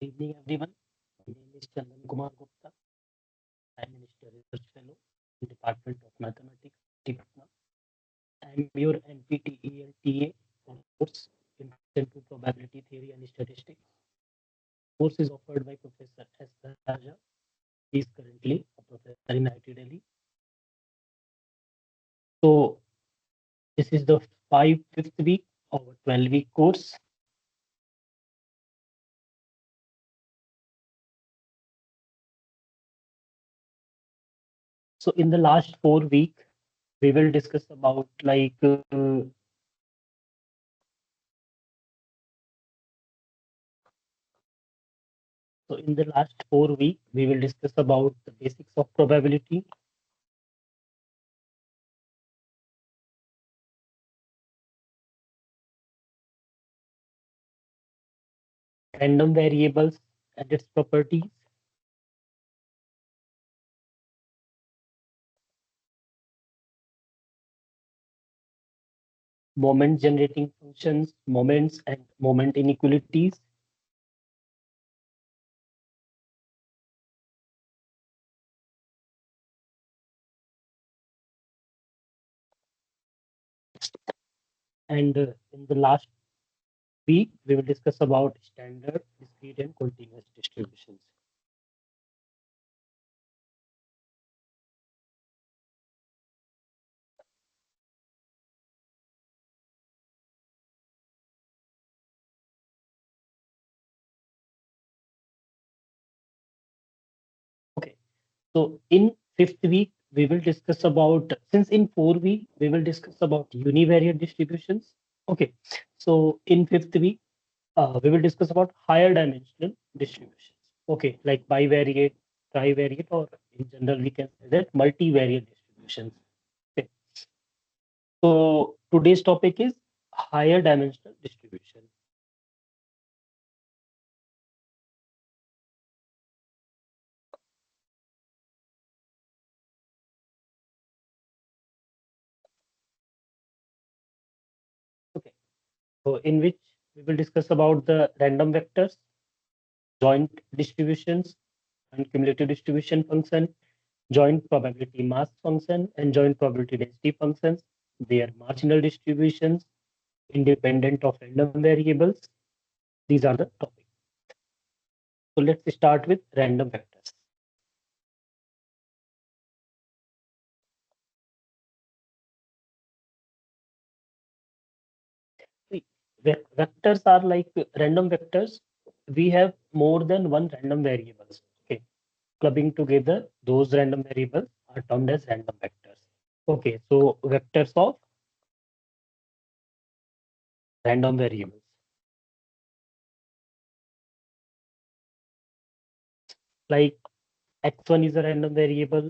Good evening, everyone. My name is Chandan Kumar Gupta. I am Minister Research Fellow in Department of Mathematics, Patna. I am your NPTEL TA course Introduction to Probability Theory and Statistics. Course is offered by Professor S. Dharmaraj. He is currently a professor in IIT Delhi. So this is the fifth week of a 12-week course. So in the last 4 weeks, we will discuss about So in the last 4 weeks, we will discuss about the basics of probability, random variables and its properties, moment generating functions, moments and moment inequalities, and in the last week, we will discuss about standard, discrete and continuous distributions. Okay, so in fifth week, we will discuss about, since in 4 weeks, we will discuss about univariate distributions. Okay, so in fifth week, we will discuss about higher dimensional distributions. Okay, like bivariate, trivariate, or in general, we can say that multivariate distributions. Okay. So today's topic is higher dimensional distribution. Okay, so in which we will discuss about the random vectors, joint distributions, and cumulative distribution function, joint probability mass function, and joint probability density functions, their marginal distributions, independent of random variables. These are the topics. So let's start with random vectors. See, vectors are like random vectors. We have more than one random variables. Okay, clubbing together those random variables are termed as random vectors. Okay, so vectors of random variables. Like x1 is a random variable,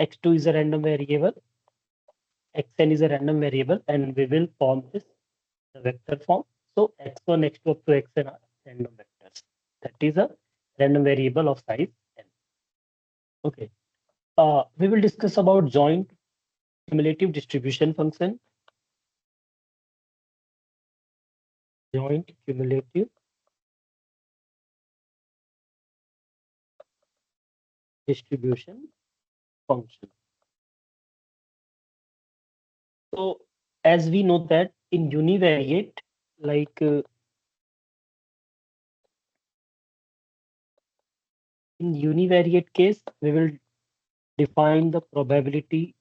x2 is a random variable, xn is a random variable, and we will form this the vector form. So x1, x2 up to xn are random vectors. That is a random variable of size n. Okay. We will discuss about joint cumulative distribution function. Joint cumulative distribution function. So as we know that in univariate, like in univariate case, we will define the probability.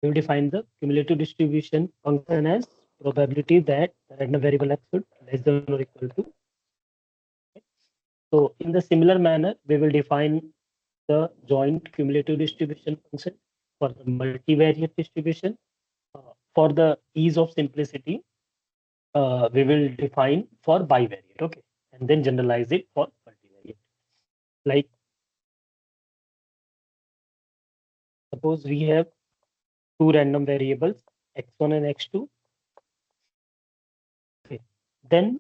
We will define the cumulative distribution function as probability that the random variable x should less than or equal to. So in the similar manner, we will define the joint cumulative distribution function for the multivariate distribution. For the ease of simplicity, we will define for bivariate, okay, and then generalize it for multivariate. Like suppose we have two random variables, x1 and x2. Okay, then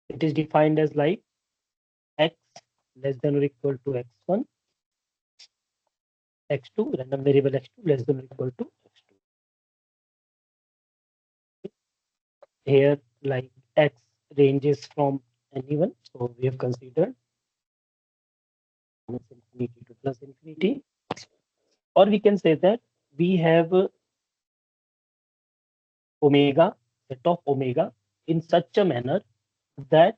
it is defined as like x less than or equal to x1, x2, random variable x2 less than or equal to x2. Here, like x ranges from anyone. So we have considered minus infinity to plus infinity, or we can say that we have omega, set of omega in such a manner that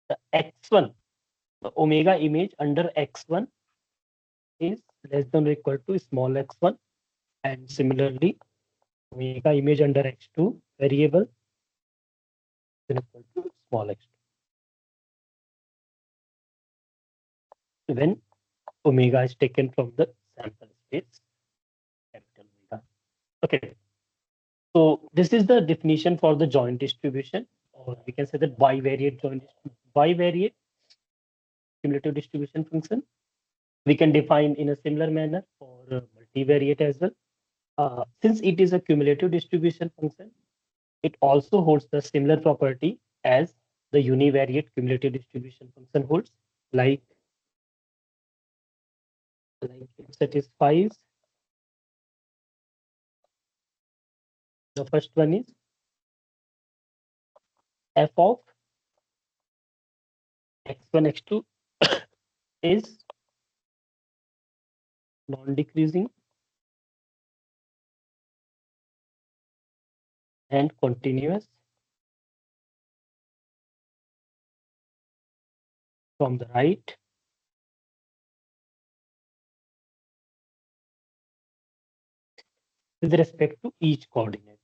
the x1, the omega image under x1 is less than or equal to small x1, and similarly omega image under x2 variable is equal to small x2 when omega is taken from the sample space capital omega. Okay, so this is the definition for the joint distribution, or we can say that bivariate joint bivariate cumulative distribution function. We can define in a similar manner for multivariate as well. Since it is a cumulative distribution function, it also holds the similar property as the univariate cumulative distribution function holds, like it satisfies. The first one is f of x1, x2 is non-decreasing and continuous from the right with respect to each coordinate.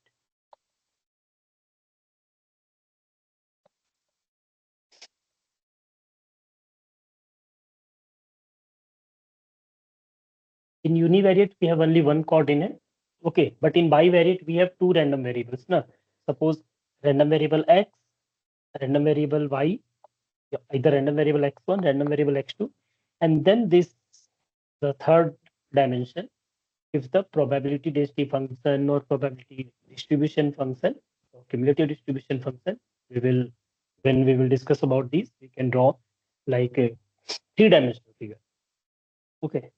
In univariate, we have only one coordinate. Okay, but in bivariate, we have two random variables. Now, suppose random variable x, random variable y, either random variable x1, random variable x2, and then this, the third dimension, if the probability density function or probability distribution function or cumulative distribution function, we will, when we will discuss about these, we can draw like a three-dimensional figure. Okay.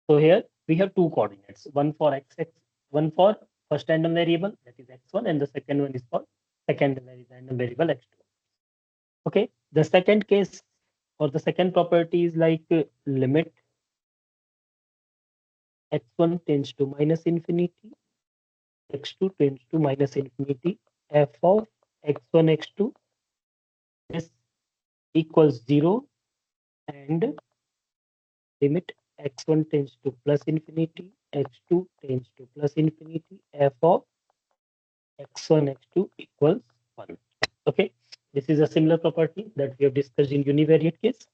So here we have two coordinates, one for x, one for first random variable, that is x1, and the second one is for second random variable x2. Okay, the second case or the second property is like limit x1 tends to minus infinity, x2 tends to minus infinity, f of x1, x2 is equals 0, and limit x1 tends to plus infinity, x2 tends to plus infinity, f of x1, x2 equals 1. Okay, this is a similar property that we have discussed in univariate case.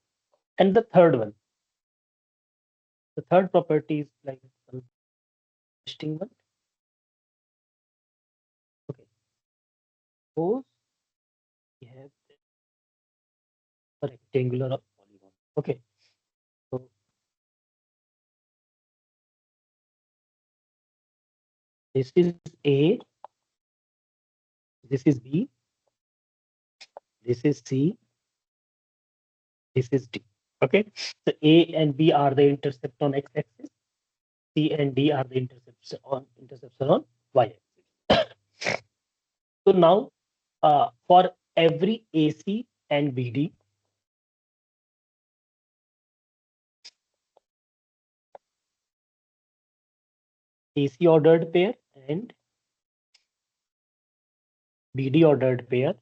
And the third one, the third property is like some interesting one. Okay, suppose we have a rectangular polygon. Okay, so this is A, this is B, this is C, this is D. Okay, so A and B are the intercept on x-axis, C and D are the interception on y-axis. So now for every AC and BD, AC ordered pair and BD ordered pair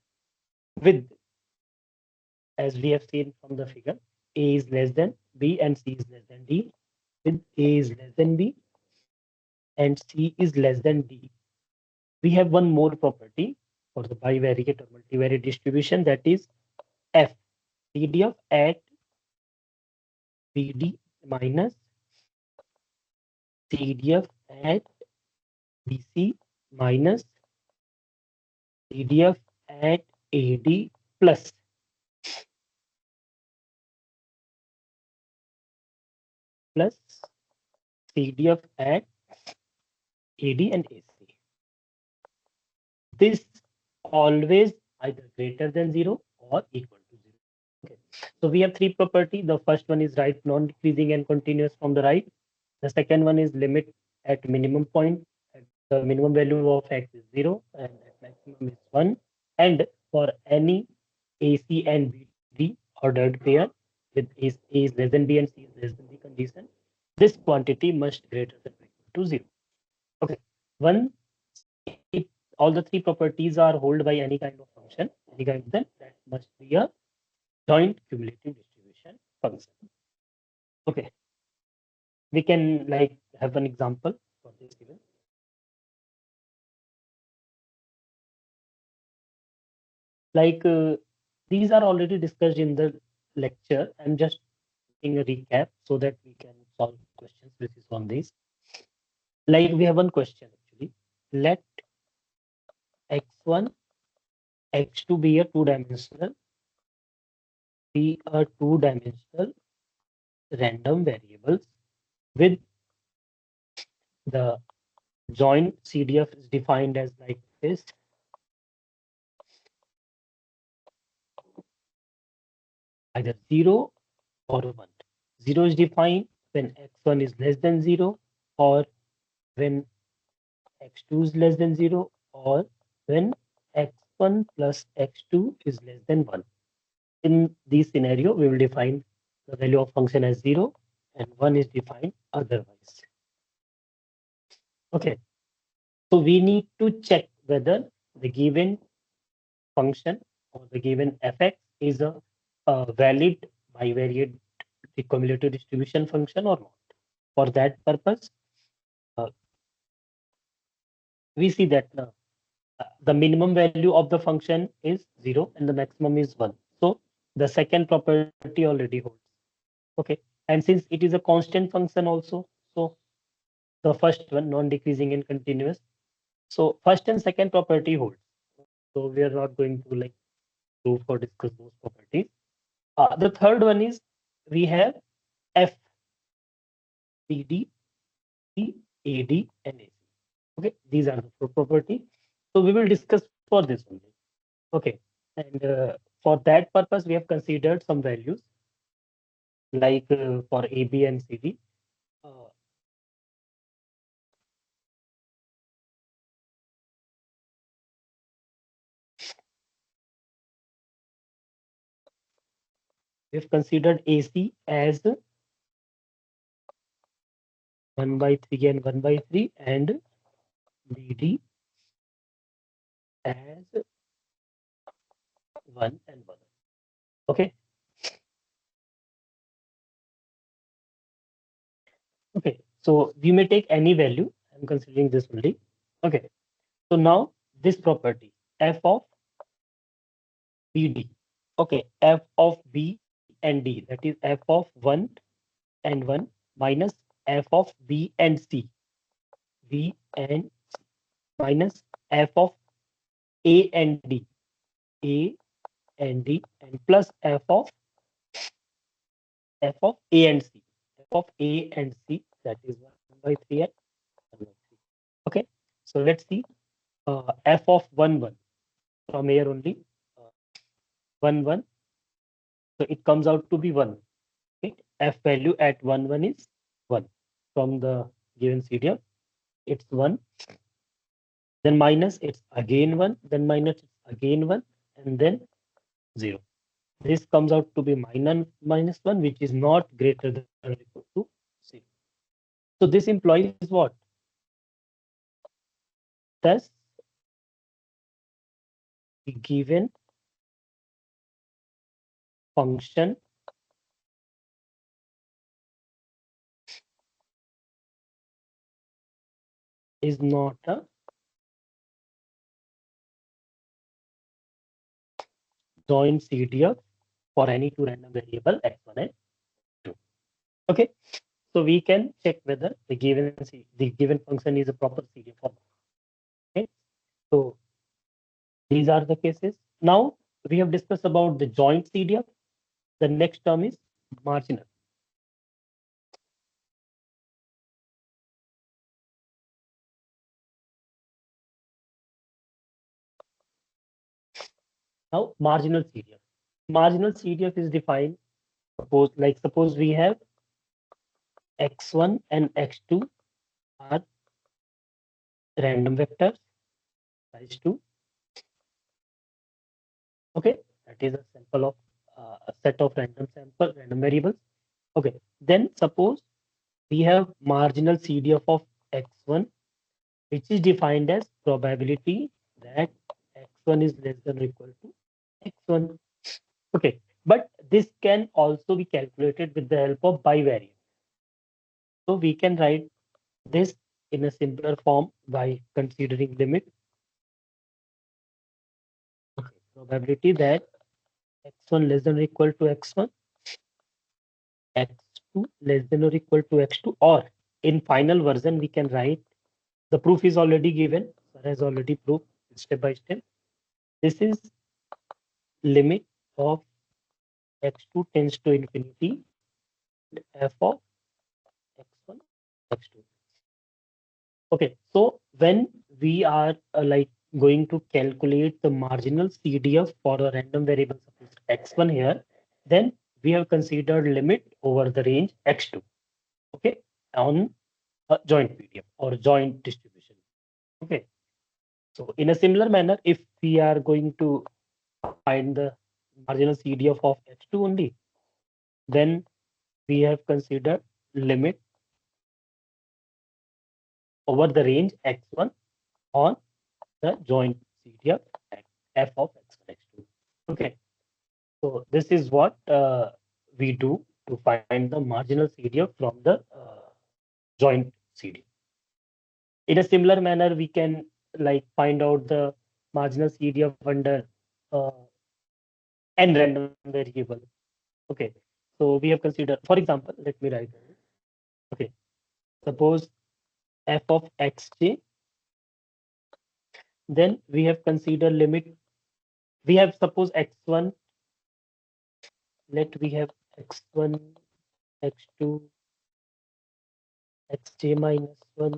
with, as we have seen from the figure, A is less than B and C is less than D, with A is less than B and C is less than D. We have one more property for the bivariate or multivariate distribution, that is F, CDF at BD minus CDF at BC minus CDF at AD plus CDF at AD and AC. This always either greater than 0 or equal to 0. Okay. So we have three properties. The first one is right non-decreasing and continuous from the right. The second one is limit at minimum point. At the minimum value of x is 0 and at maximum is 1. And for any AC and BD ordered pair with A is less than B and C is less than B condition, this quantity must greater than or equal to 0. Okay. One, if all the three properties are held by any kind of function, any kind, then that must be a joint cumulative distribution function. Okay. We can like have an example for this given. Like these are already discussed in the lecture. I'm just doing a recap so that we can solve questions basis on this. Like we have one question actually. Let x1, x2 be a two-dimensional random variables with the joint CDF is defined as like this. Either 0 or 1. 0 is defined when x1 is less than 0, or when x2 is less than 0, or when x1 plus x2 is less than 1. In this scenario, we will define the value of function as 0 and 1 is defined otherwise. Okay, so we need to check whether the given function or the given fx is a valid bivariate cumulative distribution function or not. For that purpose, uh, we see that the minimum value of the function is 0 and the maximum is 1. So the second property already holds. Okay, and since it is a constant function also, so the first one, non-decreasing and continuous. So first and second property holds. So we are not going to like prove or discuss those properties. The third one is we have F, PD, AD, and AC. Okay, these are the four properties. So we will discuss for this only. Okay, and for that purpose, we have considered some values like for AB and CD. Uh, we have considered AC as 1/3 and 1/3, and BD as 1 and 1. Okay. Okay. So we may take any value. I'm considering this only. Okay. So now this property f of BD. Okay. F of B and D, that is f of 1 and 1 minus f of B and C. B and minus f of A and D. A and D and plus f of A and C. F of A and C, that is 1/3 and 1/3. Okay. So let's see f of 1 1 from here only. 1 1. So it comes out to be 1. Okay. F value at 1 1 is 1 from the given CDF. It's 1. Then minus it's again 1. Then minus it's again 1. And then 0. This comes out to be minus 1, which is not greater than or equal to 0. So this implies what? Thus, the given function is not a joint CDF for any two random variable x1 and 2. Okay, so we can check whether the given function is a proper CDF or not. Okay, so these are the cases. Now we have discussed about the joint CDF. The next term is marginal. Now marginal CDF. Marginal CDF is defined. Suppose we have x1 and x2 are random vectors size 2. Okay, that is a sample of a set of random variables. Okay, then suppose we have marginal CDF of x1, which is defined as probability that x1 is less than or equal to x1. Okay, but this can also be calculated with the help of bivariate. So we can write this in a simpler form by considering limit. Okay, probability that x1 less than or equal to x1, x2 less than or equal to x2, or in final version we can write, the proof is already given, sir has already proved step by step. This is limit of x2 tends to infinity f of x1 x2. Okay, so when we are like going to calculate the marginal CDF for a random variable suppose x1 here, then we have considered limit over the range x2. Okay, on a joint PDF or joint distribution. Okay, so in a similar manner, if we are going to find the marginal CDF of x2 only, then we have considered limit over the range x1 on the joint CDF f of x1 x2. Okay, so this is what we do to find the marginal CDF from the joint CDF. In a similar manner, we can like find out the marginal CDF under uh, n random variable. Okay, so we have considered, for example, let me write. Okay, suppose f of xj, then we have considered limit. We have suppose x1. Let we have x1, x2, xj minus 1,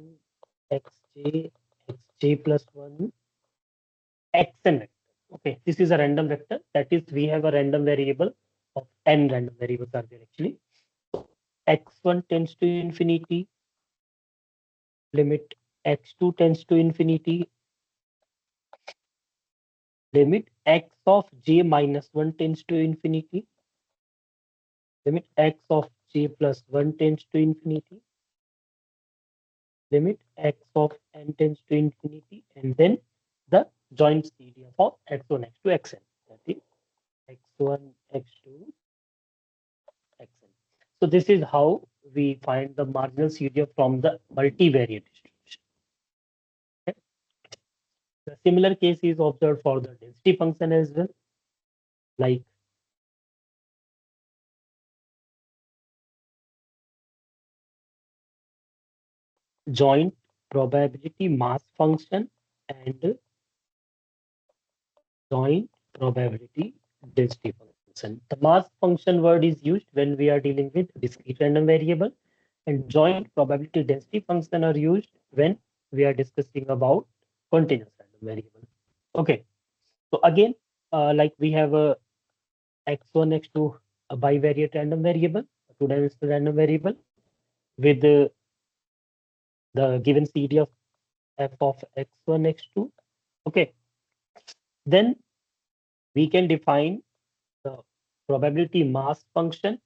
xj, xj plus 1, xn vector. Okay, this is a random vector. That is, we have a random variable of n random variables are there actually. X1 tends to infinity, limit x2 tends to infinity, limit x of j minus 1 tends to infinity, limit x of j plus 1 tends to infinity, limit x of n tends to infinity, and then the joint CDF of x1, x2, xn. That is x1, x2, xn. So this is how we find the marginal CDF from the multivariate distribution. Okay. The similar case is observed for the density function as well, like joint probability mass function and joint probability density function. The mass function word is used when we are dealing with discrete random variable, and joint probability density function are used when we are discussing about continuous random variable. Okay, so again, like we have a x1, x2, a bivariate random variable, a two-dimensional random variable with the given CD of f of x1, x2. Okay, then we can define the probability mass function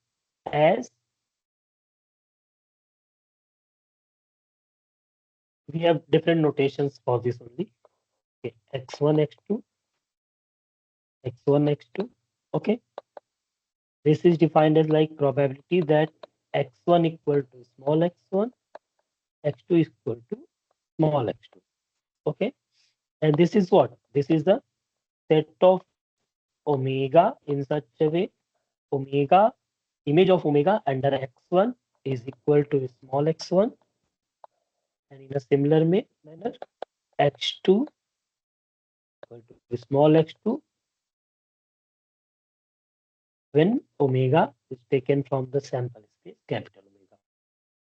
as, we have different notations for this only. Okay, x1, x2, x1, x2. Okay, this is defined as like probability that x1 equal to small x1, x2 is equal to small x2. Okay, and this is what? This is the set of omega in such a way, omega, image of omega under x1 is equal to small x1, and in a similar manner, x2 equal to small x2 when omega is taken from the sample space capital omega.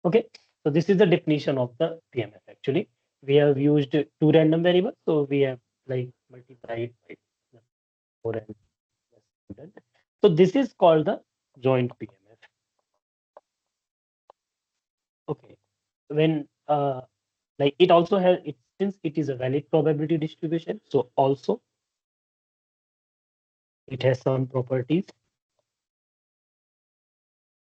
Okay, so this is the definition of the PMF. Actually, we have used two random variables, so we have like multiplied by 4 and less. So this is called the joint PMF. Okay, when like it also has it, since it is a valid probability distribution, so also it has some properties.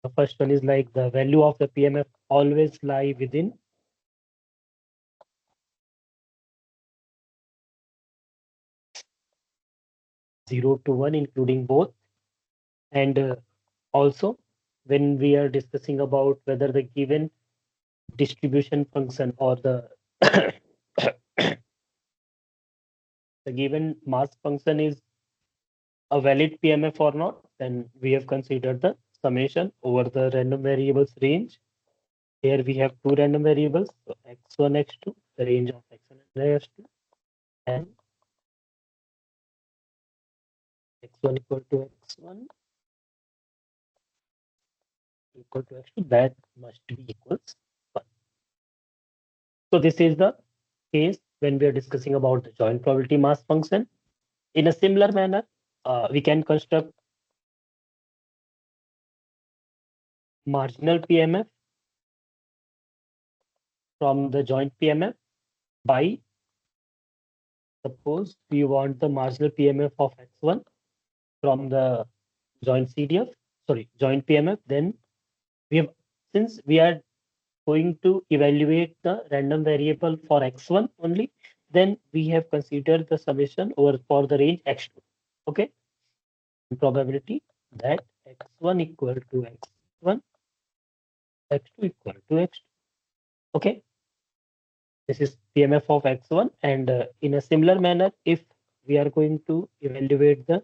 The first one is like the value of the PMF always lie within 0 to 1, including both. And also, when we are discussing about whether the given distribution function or the the given mass function is a valid PMF or not, then we have considered the summation over the random variables range. Here we have two random variables, so x1, x2, the range of x1 and x2, and x1 equal to x1 equal to x2, that must be equals 1. So this is the case when we are discussing about the joint probability mass function. In a similar manner, we can construct marginal PMF from the joint PMF by, suppose we want the marginal PMF of x1 from the joint CDF, joint PMF, then we have, since we are going to evaluate the random variable for x1 only, then we have considered the summation over for the range x2. Okay, probability that x1 equal to x1, x2 equal to x2. Okay, this is PMF of x1, and in a similar manner, if we are going to evaluate the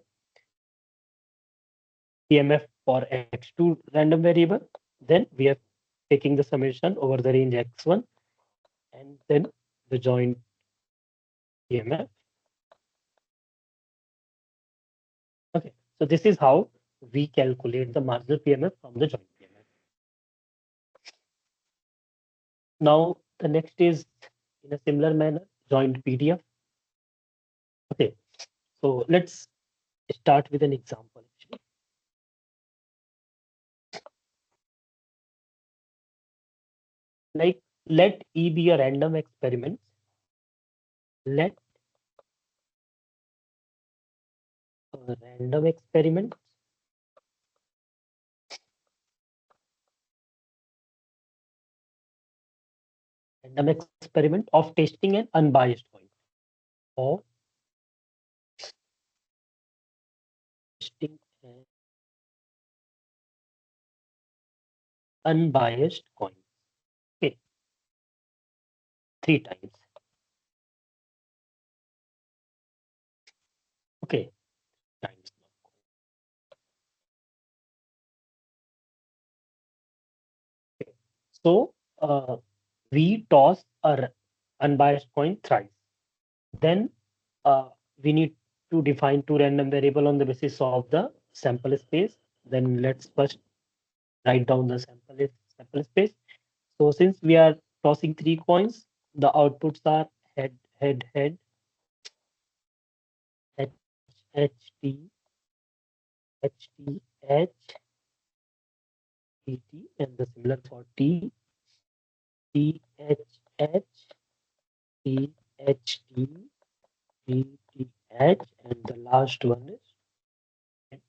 PMF for x2 random variable, then we are taking the summation over the range x1 and then the joint PMF. Okay, so this is how we calculate the marginal PMF from the joint PMF. Now the next is in a similar manner, joint PDF. Okay, so let's start with an example. Actually, like let E be a random experiment. Let a random experiment of testing an unbiased point, of testing an unbiased coin. Okay, 3 times. Okay, times. Okay. So we toss a unbiased coin thrice. Then we need to define two random variable on the basis of the sample space. Then let's first write down the sample space. So since we are tossing 3 coins, the outputs are head, head, head, H, H, T, H, T, H, T, T, and the similar for T, T, H, H, T, H, T, T, T, H, and the last one is T.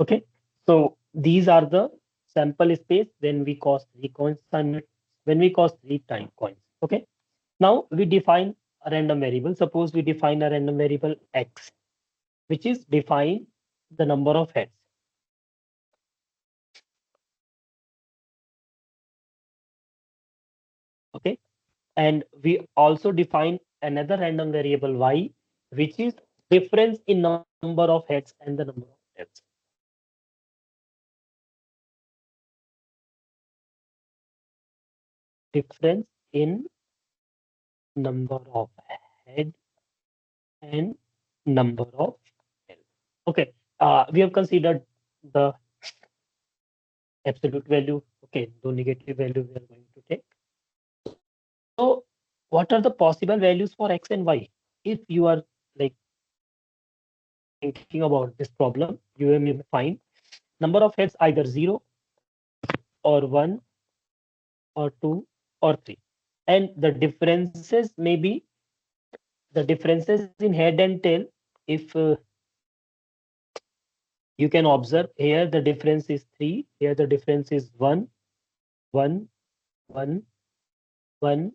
Okay, so these are the sample space when we cost 3 coins, when we cost 3 coins. Okay, now we define a random variable. Suppose we define a random variable x, which is define the number of heads. Okay, and we also define another random variable y, which is difference in number of heads and the number of heads. Difference in number of head and number of heads. Okay, we have considered the absolute value. Okay, no negative value we are going to take. So what are the possible values for x and y? If you are like thinking about this problem, you may find number of heads either 0 or 1 or 2 or 3. And the differences may be the differences in head and tail. If You can observe here the difference is 3. Here the difference is 1, 1, 1, 1,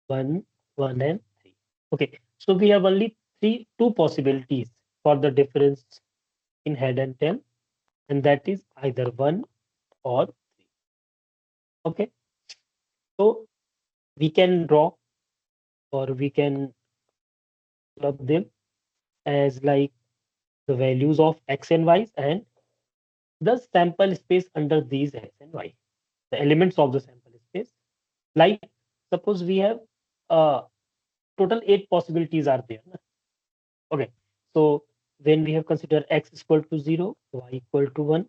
1, 1, and 3. Okay, so we have only two possibilities for the difference in head and tail, and that is either 1 or 3. Okay, so we can draw or we can club them as like the values of x and y and the sample space under these x and y, the elements of the sample space. Like suppose we have uh, total 8 possibilities are there. Okay, so when we have considered x is equal to 0, y equal to 1,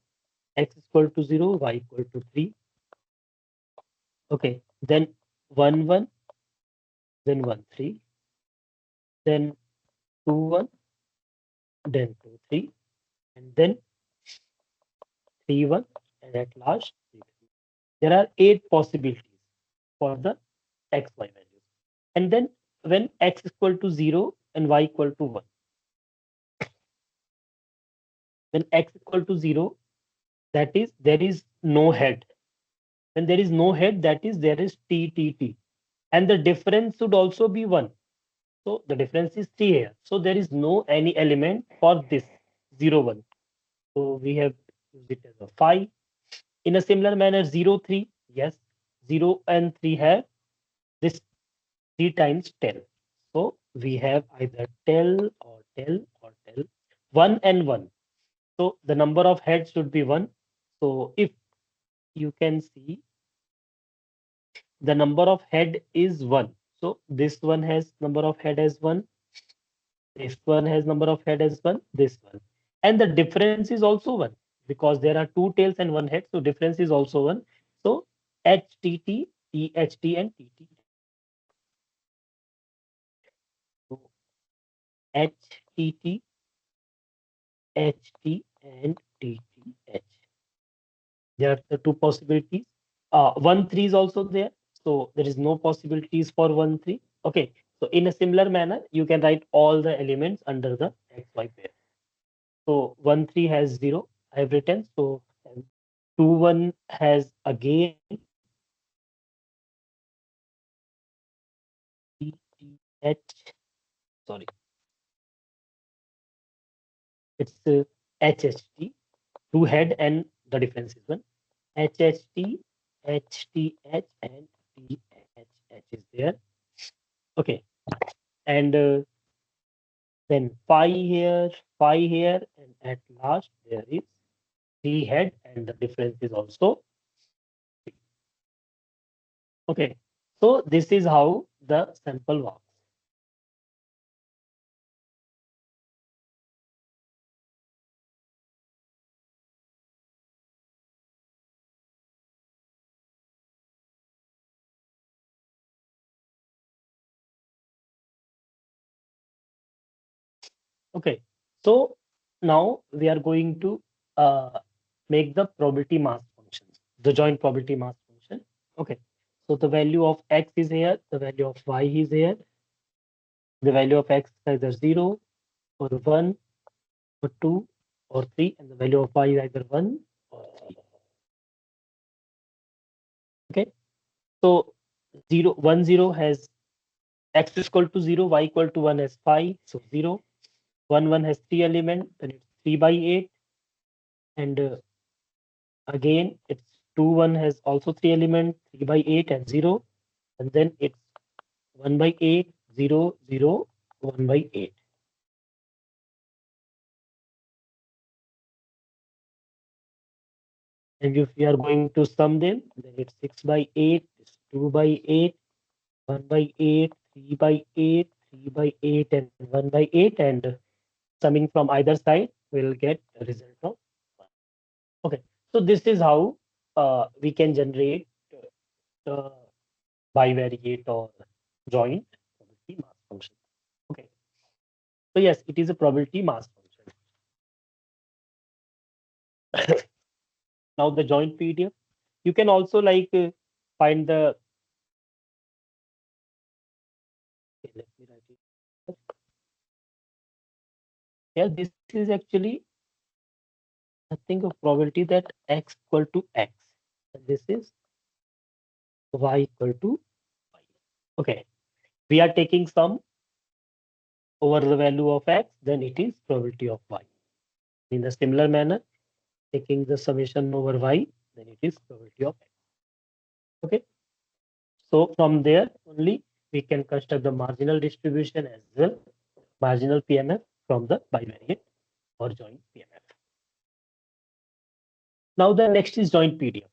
x is equal to 0, y equal to 3. Okay, then 1 1, then 1 3, then 2 1, then 2 3, and then 3 1, and at last 3 3. There are 8 possibilities for the xy values. And then when x is equal to 0 and y equal to 1, when x equal to 0, that is there is no head. When there is no head, that is there is t t t, and the difference should also be 1. So the difference is 3 here. So there is no any element for this 0 1. So we have used it as a 5. In a similar manner, 0 3, yes, 0 and 3 have this 3 times 10. So we have either tell or tell or tell, 1 and 1. So the number of heads should be 1. So if you can see, the number of head is 1. So this one has number of head as 1. This one has number of head as 1. This one. And the difference is also 1 because there are two tails and one head. So difference is also 1. So HTT, THT, and TT. So HTT, HT, and TTH. There are the two possibilities. 1 3 is also there. So there is no possibilities for 1 3. Okay. So in a similar manner, you can write all the elements under the XY pair. So 1 3 has 0. I have written. So 2 1 has again H. Sorry, it's HHT. Two head and the difference is 1. HHT, HTH, and THH is there. Okay. And then phi here, and at last there is 3 head, and the difference is also 3. Okay, so this is how the sample works. Okay, so now we are going to uh, make the probability mass functions, the joint probability mass function. Okay, so the value of x is here, the value of y is here, the value of x is either 0 or 1 or 2 or 3, and the value of y is either 1 or 3. Okay, so 0 1 0 has x is equal to 0, y equal to 1 has 5, so 0. 1 1 has 3 elements, then it's 3 by 8, and again it's 2 1 has also 3 elements, 3 by 8 and 0, and then it's 1 by 8, 0 0, 1 by 8. And if we are going to sum them, then it's 6 by 8, it's 2 by 8, 1 by 8, 3 by 8, 3 by 8, and 1 by 8, and summing from either side will get a result of 1. Okay, so this is how we can generate the bivariate or joint probability mass function. Okay, so yes, it is a probability mass function. Now the joint PDF, you can also like find the. Okay, let me write it. Yeah, this is actually nothing of probability that x equal to x. And this is y equal to y. Okay. We are taking sum over the value of x, then it is probability of y. In a similar manner, taking the summation over y, then it is probability of x. Okay. So from there only we can construct the marginal distribution as well, marginal PMF from the bivariate or joint PMF. Now the next is joint PDF.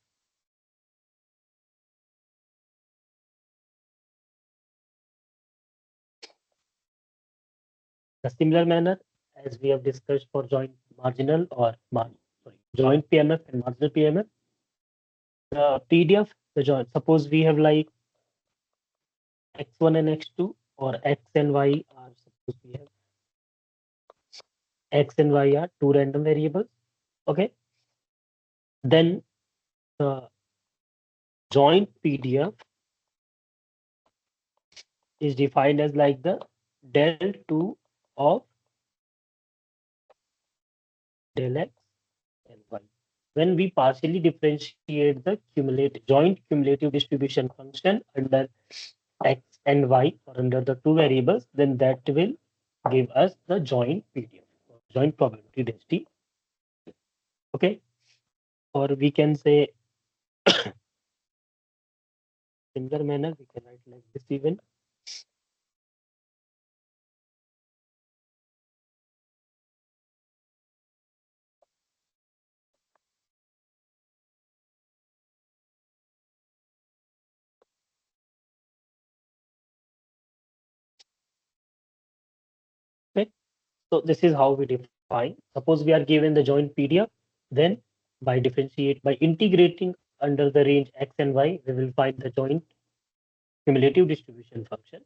The similar manner as we have discussed for joint marginal or joint PMF and marginal PMF. The PDF, the joint. Suppose we have like x1 and x2, or x and y are, suppose we have x and y are two random variables. Okay. Then the joint PDF is defined as like the del 2 of del x and y. When we partially differentiate the joint cumulative distribution function under x and y or under the two variables, then that will give us the joint PDF, joint probability density. Okay. Or we can say similar manner, we can write like this even. Okay. So this is how we define. Suppose we are given the joint PDF, then by integrating under the range x and y, we will find the joint cumulative distribution function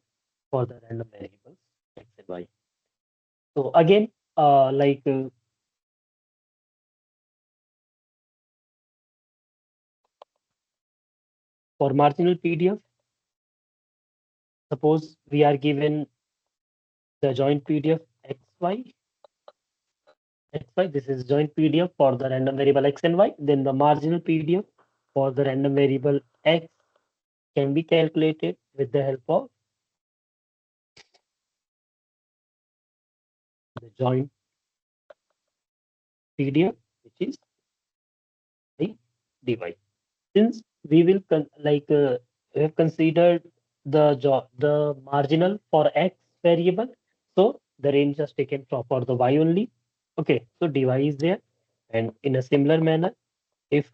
for the random variables x and y. So again, for marginal PDF, suppose we are given the joint PDF xy. This is joint PDF for the random variable x and y. Then the marginal PDF for the random variable x can be calculated with the help of the joint PDF, which is dy. Since we will we have considered the marginal for x variable, so the range is taken for the y only. Okay, so dy is there, and in a similar manner, if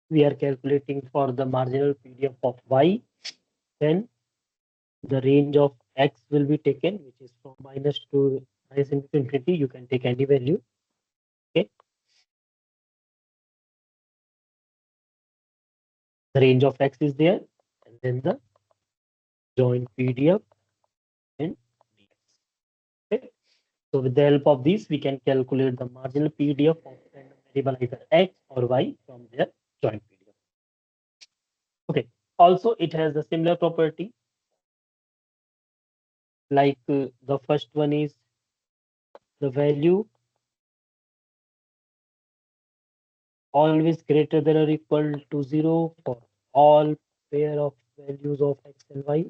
we are calculating for the marginal PDF of y, then the range of x will be taken, which is from minus to minus infinity. You can take any value. Okay, the range of x is there, and then the joint PDF and dx. Okay, so with the help of this, we can calculate the marginal PDF of random variable either x or y from their joint PDF. Okay, also it has a similar property like the first one is the value always greater than or equal to 0 for all pair of values of x and y.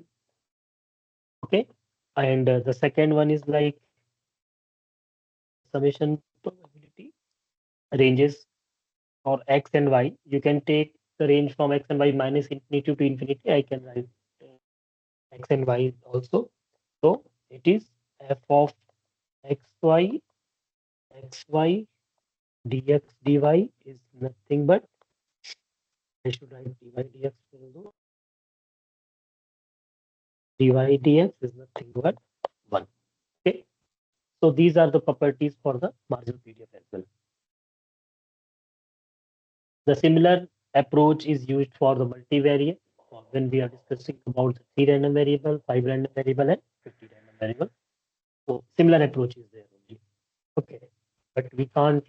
Okay, and the second one is like summation probability ranges for x and y. You can take the range from x and y minus infinity to infinity. I can write x and y also. So it is f of xy xy dx dy is nothing but, I should write dy dx also. Dy dx is nothing but 1. Okay. So these are the properties for the marginal PDF as well. The similar approach is used for the multivariate when we are discussing about the 3 random variable, 5 random variable, and 50 random variable. So similar approach is there only. Okay, but we can't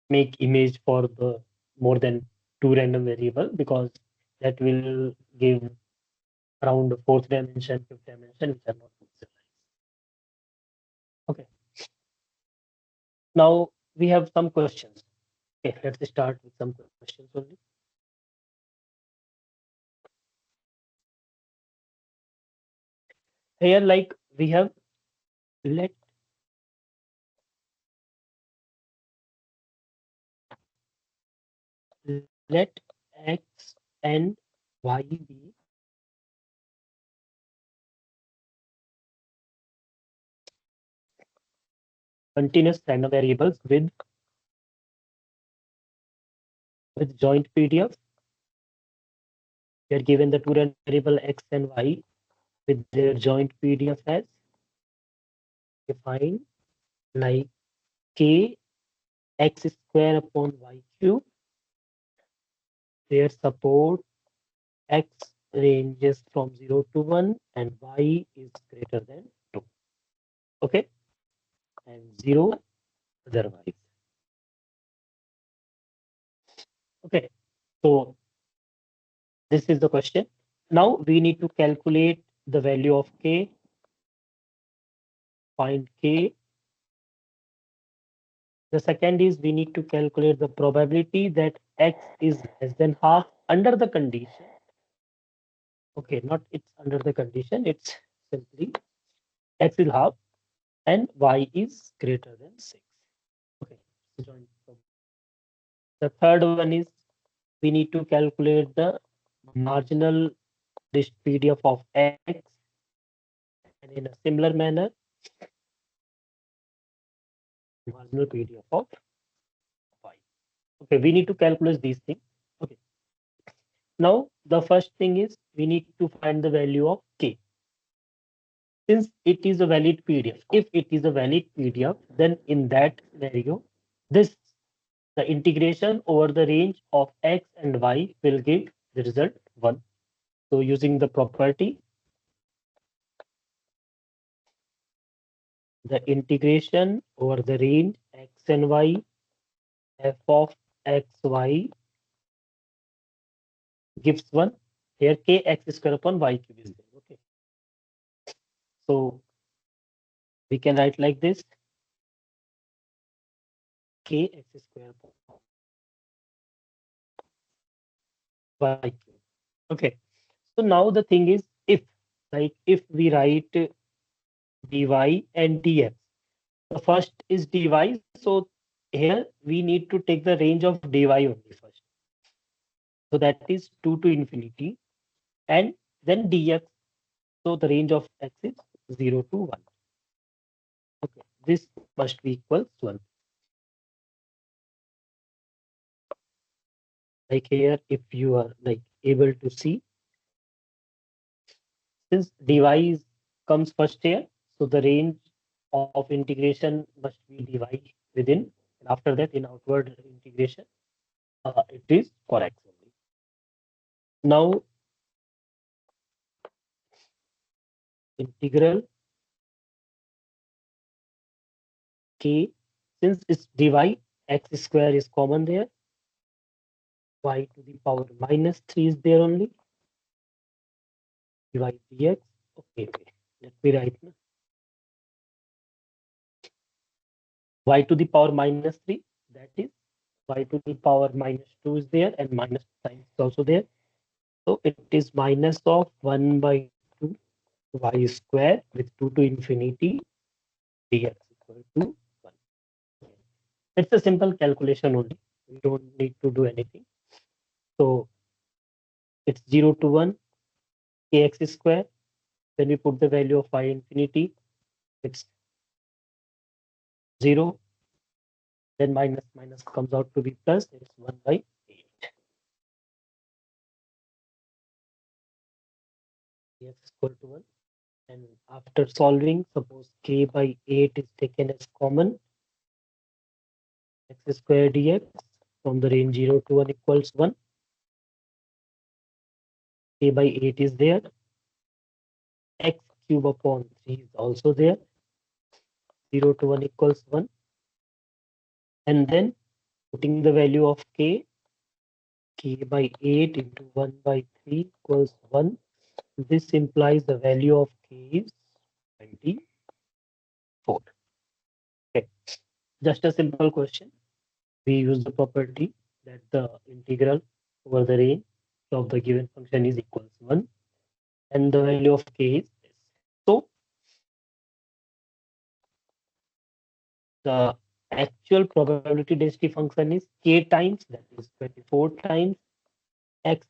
make image for the more than 2 random variable, because that will give around the 4th dimension, 5th dimension, which are not Now we have some questions. Okay, let's start with some questions only. Here, like we have let let x and y be continuous random variables with joint PDF. We are given the two random variable x and y with their joint PDF as defined like k x square upon y cube. Their support x ranges from 0 to 1 and y is greater than 2. Okay, and 0 otherwise. Okay, so this is the question. Now we need to calculate the value of k, find k. The second is we need to calculate the probability that x is less than half under the condition. Okay, not it's under the condition, it's simply x is half and y is greater than 6. Okay, the third one is we need to calculate the marginal PDF of x, and in a similar manner marginal PDF of y. Okay, we need to calculate these things. Okay, now the first thing is we need to find the value of k. Since it is a valid PDF, if it is a valid PDF, then in that scenario, this the integration over the range of x and y will give the result 1. So using the property, the integration over the range x and y, f of x, y gives 1. Here k x square upon y cube is there. Okay. So we can write like this, k x square upon y cube. Okay. So now the thing is, if we write dy and dx, the first is dy. So here we need to take the range of dy only first. So that is 2 to infinity, and then dx. So the range of x is 0 to 1. Okay, this must be equals 1. Like here, if you are like able to see, since dy comes first here, so the range of integration must be dy within, and after that in outward integration, it is for x only. Now integral k, since it's dy, x square is common there, y to the power minus 3 is there only, dy dx. Okay, let me write now. Y to the power minus 3, that is y to the power minus 2 is there, and minus sign is also there. So it is minus of 1 by 2 y square with 2 to infinity dx equal to 1. It's a simple calculation only. We don't need to do anything. So it's 0 to 1 kx square. Then we put the value of y infinity. It's 0. Then minus minus comes out to be plus. It's 1 by 8. Kx equal to 1. And after solving, suppose k by 8 is taken as common, x square dx from the range 0 to 1 equals 1. K by 8 is there. X cube upon 3 is also there. 0 to 1 equals 1. And then putting the value of k by 8 into 1 by 3 equals 1. This implies the value of k is 24. Okay. Just a simple question. We use the property that the integral over the range of the given function is equals 1 and the value of k is this. So the actual probability density function is k times, that is 24 times x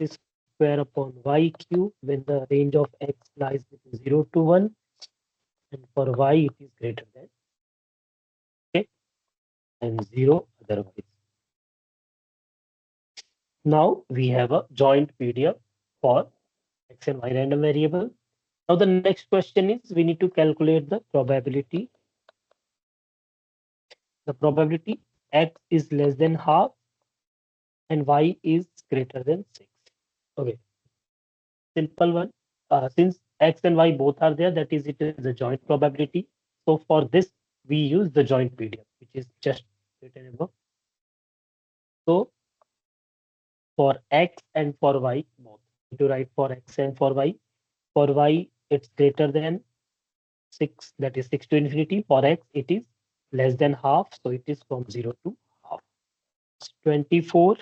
square upon y cube when the range of x lies between 0 to 1, and for y it is greater than k and 0 otherwise. Now we have a joint PDF for x and y random variable. Now the next question is we need to calculate the probability. The probability x is less than half and y is greater than 6. Okay, simple one. Since x and y both are there, that is, it is a joint probability. So for this, we use the joint PDF, which is just written above. So for x and for y, both we need to write for x and for y. For y, it's greater than 6, that is 6 to infinity. For x, it is less than half, so it is from 0 to half. 24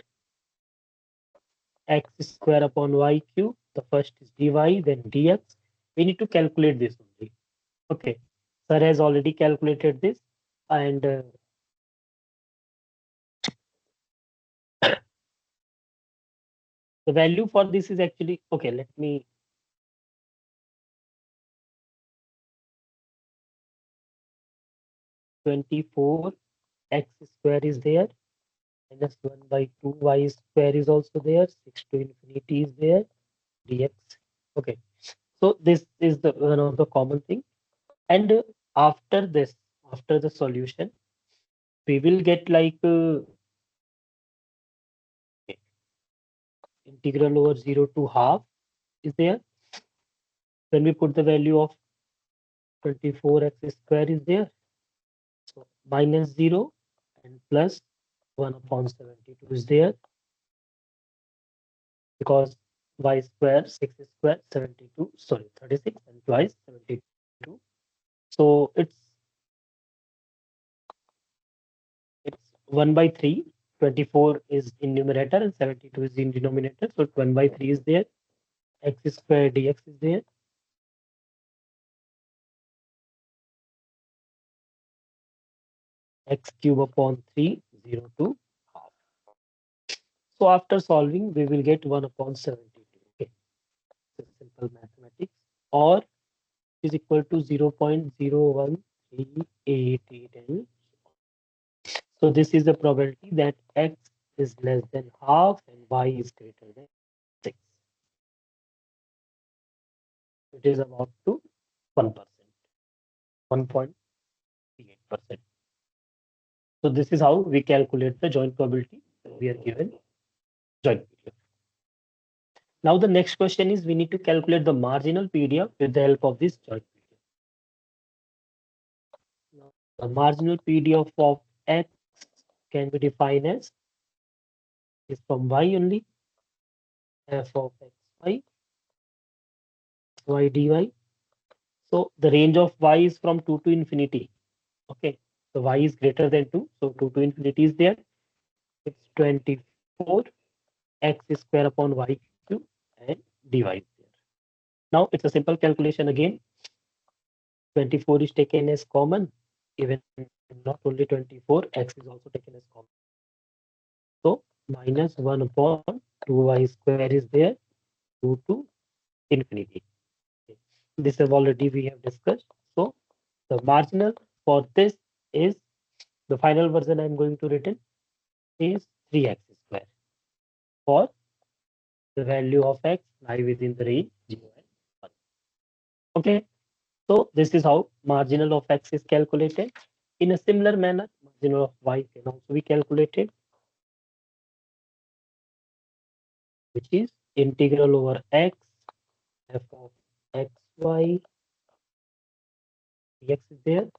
x square upon y cube. The first is dy, then dx. We need to calculate this only. Okay, sir has already calculated this, and the value for this is actually, okay, let me, (24) x square is there, minus 1 by 2 y square is also there, 6 to infinity is there, dx. Okay, so this is the one of the common thing. And after this, after the solution, we will get like integral over 0 to half is there. When we put the value of 24x square is there, so minus 0 and plus 1 upon 72 is there, because y square 6 square 72, sorry, 36, and twice 72. So it's 1 by 3. 24 is in numerator and 72 is in denominator, so 1 by 3 is there. X square dx is there. X cube upon 3, 0 to half. So after solving, we will get 1 upon 72. Okay, so simple mathematics. Or is equal to 0.01388. So this is the probability that x is less than half and y is greater than 6. It is about to 1%, 1.38%. So this is how we calculate the joint probability. We are given joint PDF. Now the next question is we need to calculate the marginal PDF with the help of this joint PDF. Now, the marginal PDF of x can be defined as is from y only, f of xy, y dy. So the range of y is from 2 to infinity. Okay, so y is greater than 2, so 2 to infinity is there. It's 24 x square upon y cube and dy is there. Now it's a simple calculation again. 24 is taken as common, even not only 24, x is also taken as common. So minus 1 upon 2y square is there, 2 to infinity. Okay. This have already we have discussed. So the marginal for this is, the final version I'm going to written is 3x square for the value of x lie within the range 0 and 1. Okay, so this is how marginal of x is calculated. In a similar manner, marginal of y can also be calculated, which is integral over x f of xy dx is there.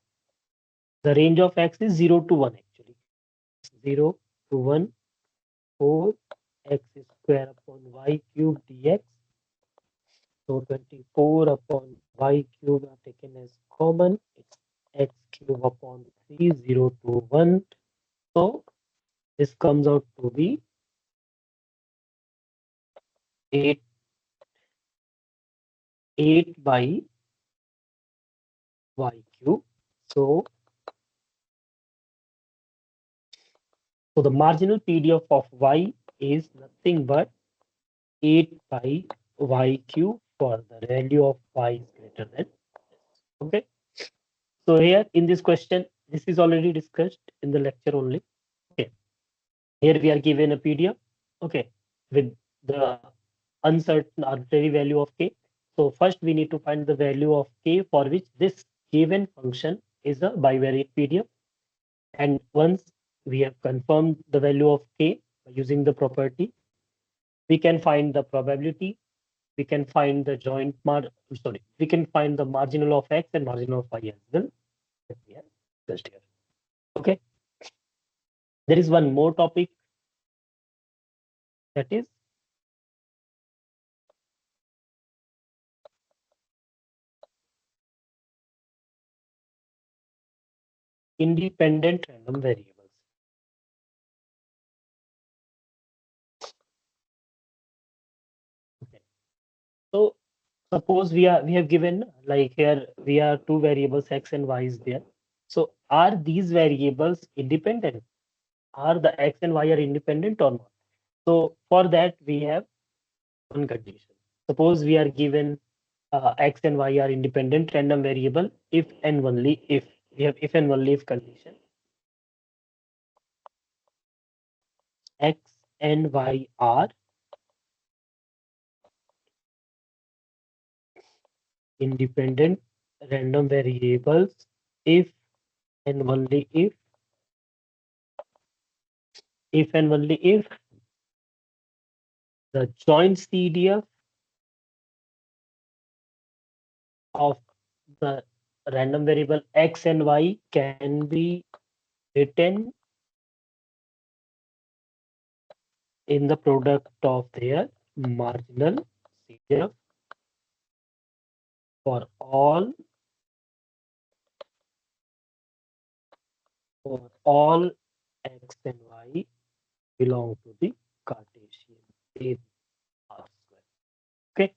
The range of x is 0 to 1 actually. 0 to 1, 4 x square upon y cube dx. So 24 upon y cube are taken as common. It's x cube upon 3021. So this comes out to be 8 by y cube. So the marginal PDF of y is nothing but 8 by y cube for the value of y is greater than. Okay. So here in this question, this is already discussed in the lecture only. Okay. Here we are given a PDF. Okay. With the uncertain arbitrary value of k. So first we need to find the value of k for which this given function is a bivariate PDF. And once we have confirmed the value of k using the property, we can find the probability, we can find the we can find the marginal of x and marginal of y as well. That we have discussed here. Okay. There is one more topic, that is independent random variables. Okay. So suppose we have given, like here we are two variables x and y is there. So are these variables independent? Are the x and y are independent or not? So for that we have one condition. Suppose we are given x and y are independent random variable if and only if we have if and only if condition. X and y are independent random variables if and only if and only if the joint CDF of the random variable x and y can be written in the product of their marginal CDF for all x and y belong to the Cartesian in R square. Okay.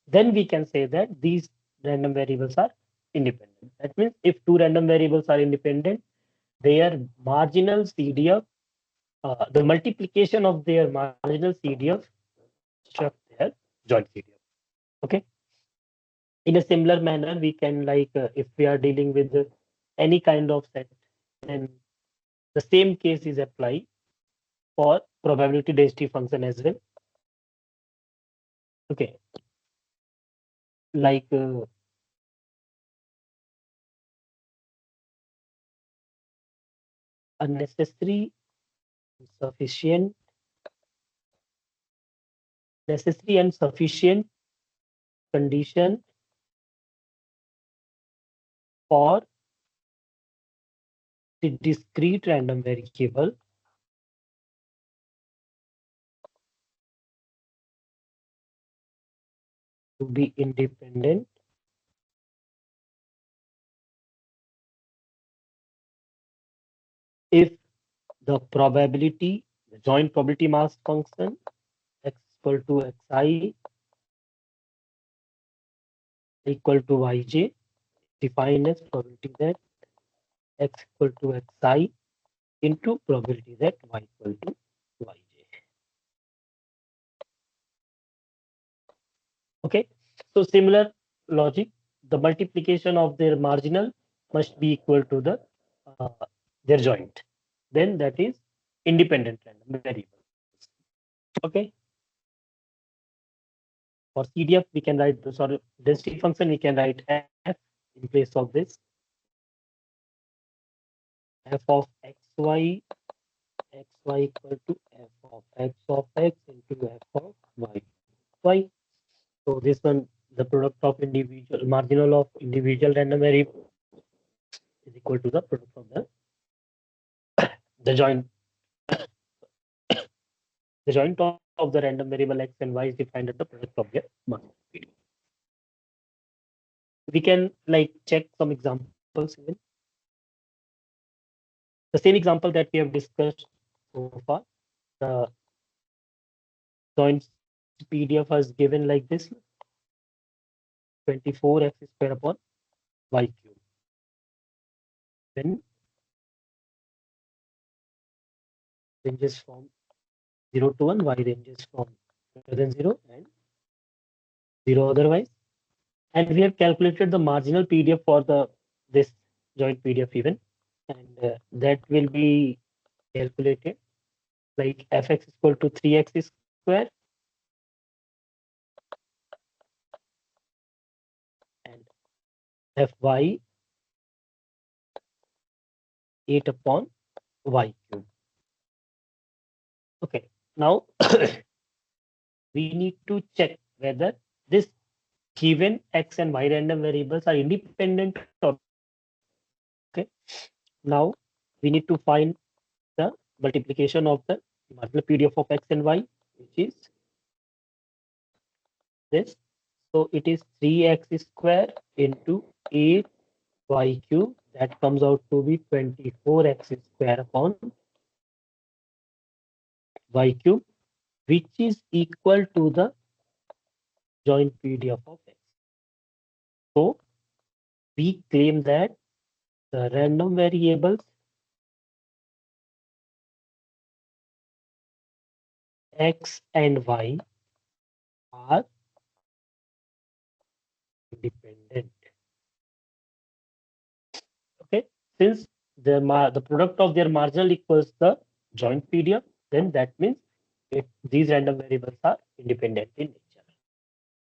Then we can say that these random variables are independent. That means if two random variables are independent, their marginal CDF, the multiplication of their marginal CDF construct their joint CDF. Okay. In a similar manner, we can if we are dealing with any kind of set, then the same case is applied for probability density function as well. Okay. Like unnecessary, sufficient, necessary and sufficient condition for the discrete random variable to be independent if the probability, the joint probability mass function x equal to xi equal to yj defined as probability that x equal to xi into probability that y equal to yj. Okay, so similar logic, the multiplication of their marginal must be equal to the uh, their joint. Then that is independent random variable. Okay. For CDF, we can write the density function. We can write f in place of this. F of xy equal to f of x into f of y. So this one, the product of individual marginal of individual random variable is equal to the product of the joint. The joint of the random variable x and y is defined as the product of their marginal PDF. We can check some examples even. the same example that we have discussed so far. The joint PDF was given like this: 24x square upon y cube. When ranges from 0 to 1, y ranges from greater than 0 and 0 otherwise. And we have calculated the marginal PDF for the this joint PDF even, and that will be calculated like fx equal to 3x square and fy 8 upon y cube. Okay, now we need to check whether this given x and y random variables are independent or not. Okay, now we need to find the multiplication of the marginal PDF of x and y, which is this. So it is 3x square into 8y cube. That comes out to be 24x square upon y cube, which is equal to the joint PDF of x. So we claim that the random variables x and y are independent. Okay, since the product of their marginal equals the joint PDF, then that means these random variables are independent in nature.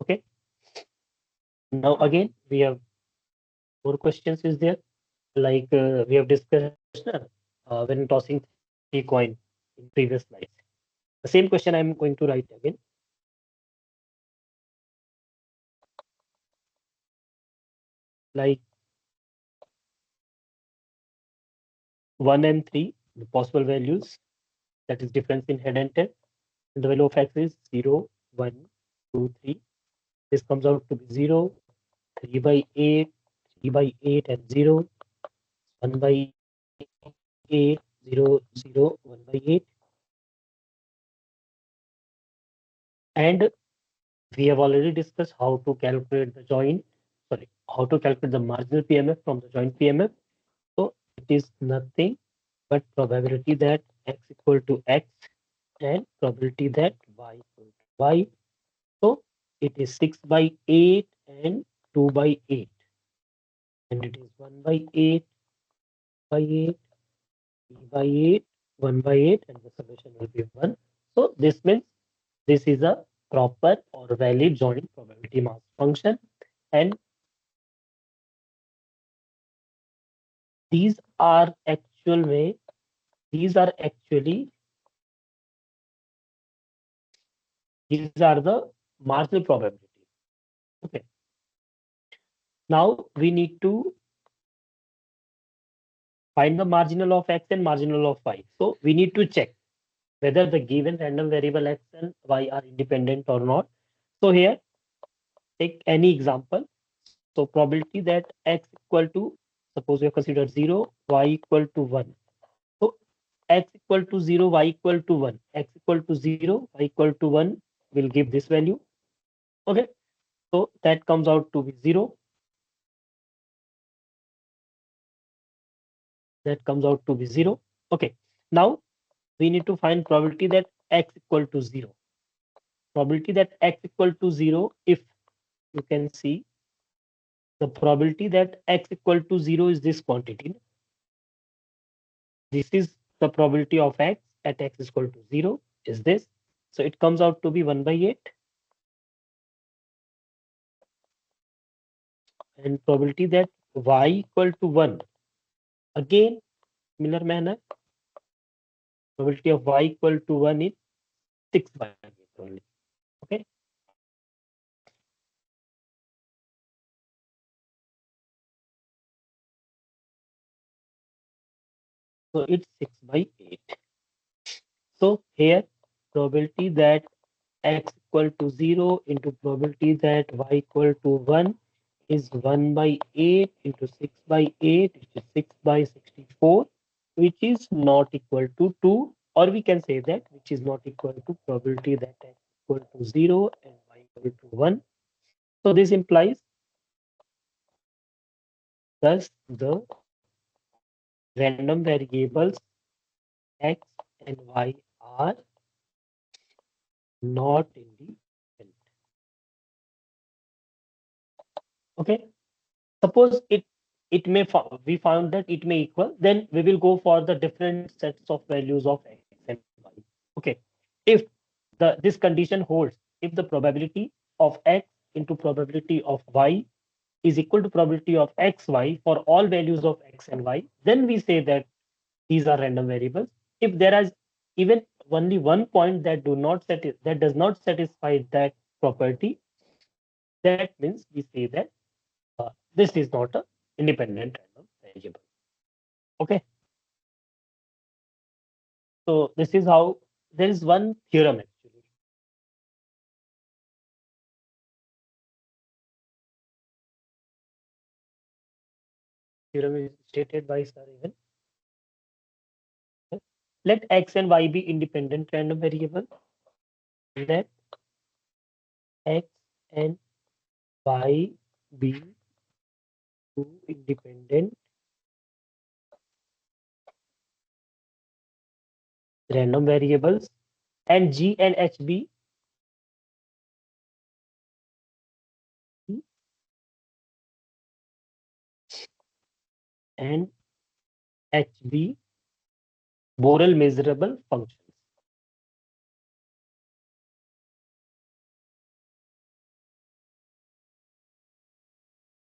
Okay, now again we have more questions is there, like we have discussed when tossing 3 coin in previous slides. The same question I'm going to write again. Like 1 and 3, the possible values, that is difference in head and tail. And the value of x is 0, 1, 2, 3. This comes out to be 0, 3 by 8, 3 by 8 and 0, 1 by 8, 0, 0, 1 by 8. And we have already discussed how to calculate the how to calculate the marginal PMF from the joint PMF. So it is nothing but probability that x equal to x and probability that y equal to y. So it is 6 by 8 and 2 by 8. And it is 1 by 8 by 8, 3 by 8, 1 by 8, and the solution will be 1. So this means this is a proper or valid joint probability mass function. And these are actually these are the marginal probability. Okay. Now we need to find the marginal of x and marginal of y. So we need to check whether the given random variable x and y are independent or not. So here, take any example. So probability that x equal to, suppose we have considered 0, y equal to 1. So x equal to 0, y equal to 1. X equal to 0, y equal to 1 will give this value. Okay. So that comes out to be 0. That comes out to be 0. Okay. Now we need to find probability that x equal to 0. Probability that x equal to 0, if you can see, the probability that x equal to 0 is this quantity. This is the probability of x at x is equal to 0 is this. So it comes out to be 1 by 8. And probability that y equal to 1, again similar manner, probability of y equal to 1 is 6 by 8 only. Okay. So it's 6 by 8. So here probability that x equal to 0 into probability that y equal to 1 is 1 by 8 into 6 by 8, which is 6 by 64. which is not equal to 2, or we can say that which is not equal to probability that x equal to 0 and y equal to 1. So this implies thus the random variables x and y are not independent. Okay. Suppose it may we found that it may equal, then we will go for the different sets of values of x and y. Okay. If this condition holds, if the probability of x into probability of y is equal to probability of xy for all values of x and y, then we say that these are random variables. If there is even only one point that that does not satisfy that property, that means we say that this is not a independent random variable. Okay. So this is how there is one theorem actually. Theorem is stated by Sir even. Let x and y be independent random variable. Let x and y be two independent random variables, and g and h be and hb Borel measurable functions.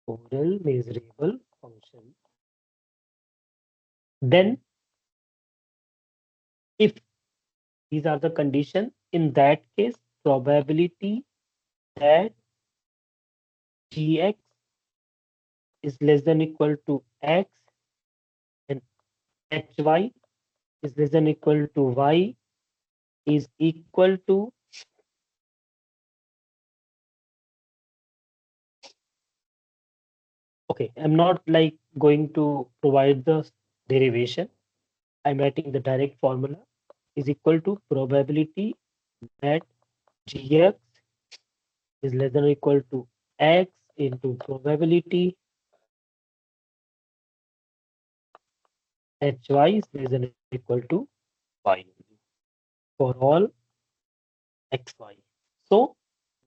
Borel measurable function. Then, if these are the conditions, in that case, probability that gx is less than equal to x and hy is less than equal to y is equal to okay. I'm not like going to provide the derivation. I'm writing the direct formula is equal to probability that gx is less than or equal to x into probability hy is less than or equal to y for all xy. So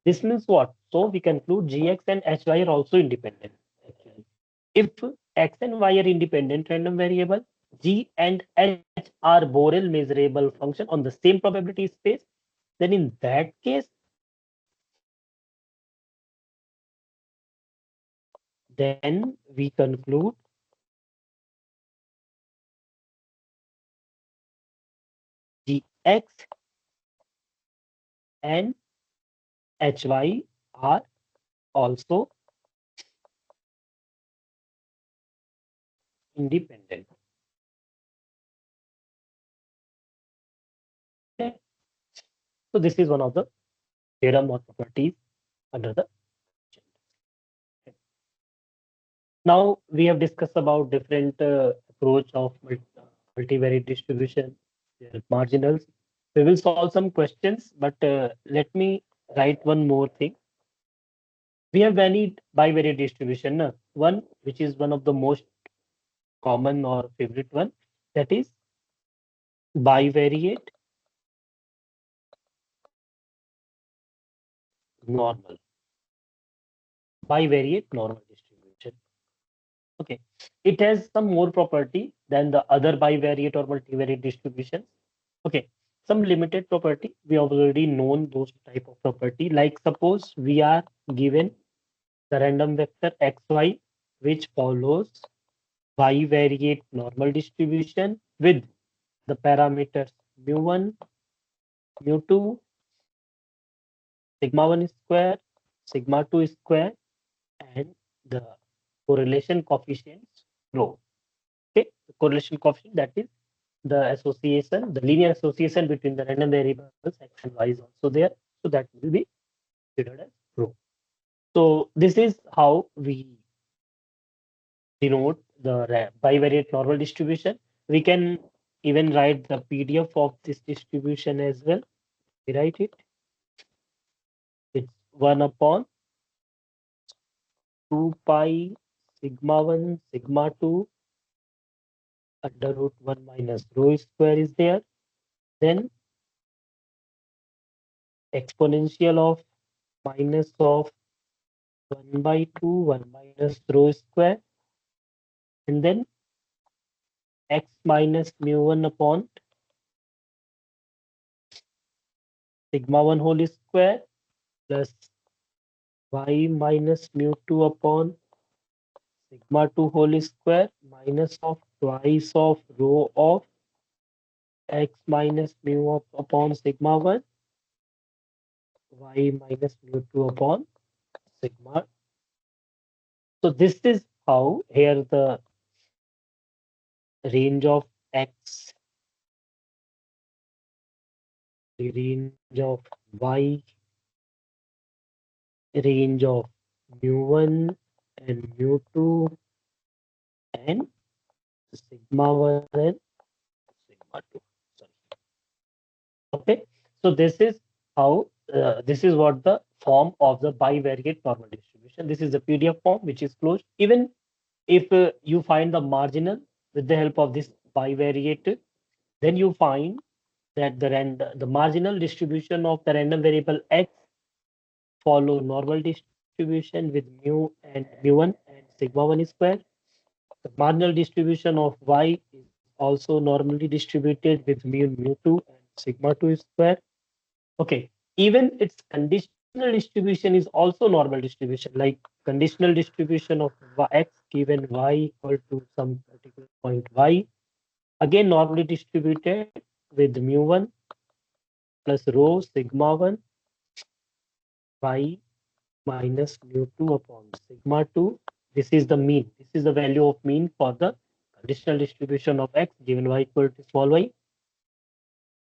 this means what? So we conclude gx and hy are also independent. Actually, if x and y are independent random variable, g and h are Borel measurable function on the same probability space, then in that case, then we conclude gx and hy are also independent. Okay. So this is one of the theorem or properties under the now we have discussed about different approach of multivariate distribution, marginals. We will solve some questions, but let me write one more thing. We have varied bivariate distribution. One which is one of the most common or favorite one, that is bivariate normal. Bivariate normal distribution. Okay, it has some more property than the other bivariate or multivariate distributions. Okay, some limited property. We have already known those type of property. Like suppose we are given the random vector xy, which follows bivariate normal distribution with the parameters mu1, mu2, sigma1 square, sigma2 square, and the correlation coefficients rho. Okay, the correlation coefficient, that is the association, the linear association between the random variables x and y is also there. So that will be considered as rho. So this is how we denote the bivariate normal distribution. We can even write the PDF of this distribution as well. We write it. It's 1 upon 2 pi sigma 1 sigma 2 under root 1 minus rho square is there. Then exponential of minus of 1 by 2 1 minus rho square, and then x minus mu 1 upon sigma 1 whole square plus y minus mu 2 upon sigma 2 whole square minus of twice of rho of x minus mu of upon sigma 1 y minus mu 2 upon sigma. So this is how here the range of x, the range of y, range of mu 1 and mu 2 and sigma 1 and sigma 2. Sorry. Okay, so this is how this is what the form of the bivariate normal distribution. This is the PDF form which is closed. Even if you find the marginal with the help of this bivariate, then you find that the marginal distribution of the random variable x follow normal distribution with mu and mu1 and sigma 1 square. The marginal distribution of y is also normally distributed with mu and mu2 and sigma 2 square. Okay, even its conditional distribution is also normal distribution, like conditional distribution of x given y equal to some particular point y, again normally distributed with mu1 plus rho sigma 1 y minus mu2 upon sigma 2. This is the mean. This is the value of mean for the conditional distribution of x given y equal to small y,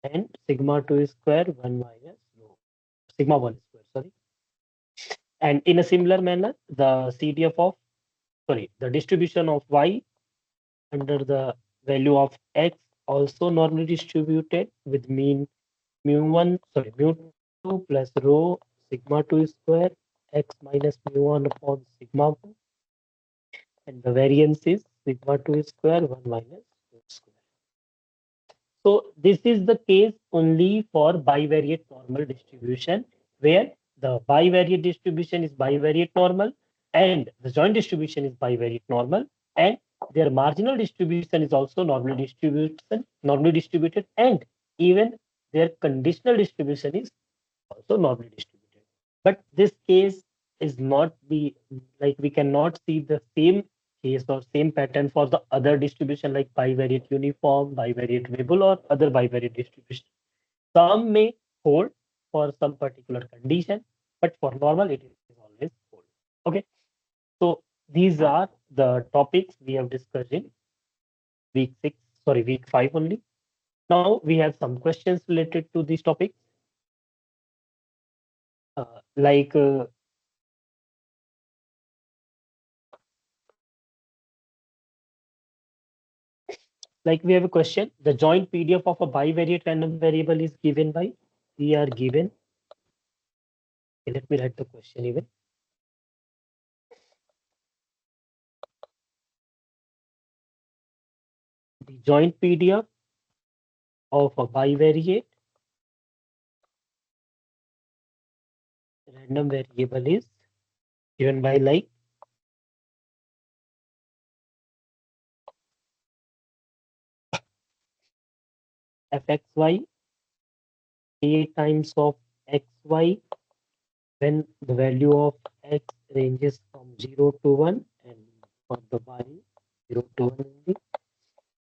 and sigma 2 square 1 minus rho sigma 1 square, sorry. And in a similar manner, the CDF of, sorry, the distribution of y under the value of x also normally distributed with mean mu1, sorry, mu2 plus rho sigma 2 square x minus mu1 upon sigma 1, and the variance is sigma 2 square 1 minus rho square. So this is the case only for bivariate normal distribution, where the bivariate distribution is bivariate normal and the joint distribution is bivariate normal, and their marginal distribution is also normally distributed, and even their conditional distribution is also normally distributed. But this case is not be like we cannot see the same case or same pattern for the other distribution like bivariate uniform, bivariate Weibull, or other bivariate distribution. Some may hold for some particular condition, but for normal it is always hold. Okay, so these are the topics we have discussed in week 6, sorry, week 5 only. Now we have some questions related to these topics. Like we have a question, the joint PDF of a bivariate random variable is given by, we are given, okay, let me write the question even. The joint PDF of a bivariate random variable is given by like fxy a times of xy when the value of x ranges from 0 to 1, and for the y 0 to 1 only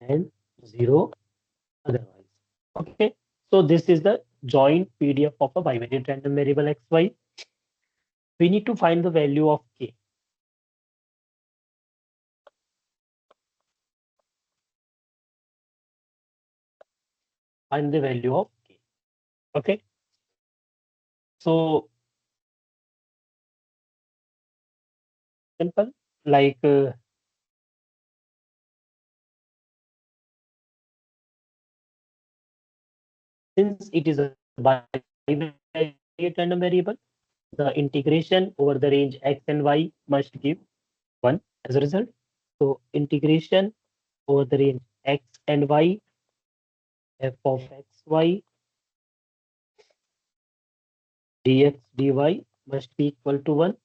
and 0 otherwise. Okay, so this is the joint PDF of a bivariate random variable xy. We need to find the value of k. Find the value of k. Okay, so simple, like Since it is a bi-variate random variable, the integration over the range x and y must give 1 as a result. So integration over the range x and y, f of xy dx dy must be equal to 1.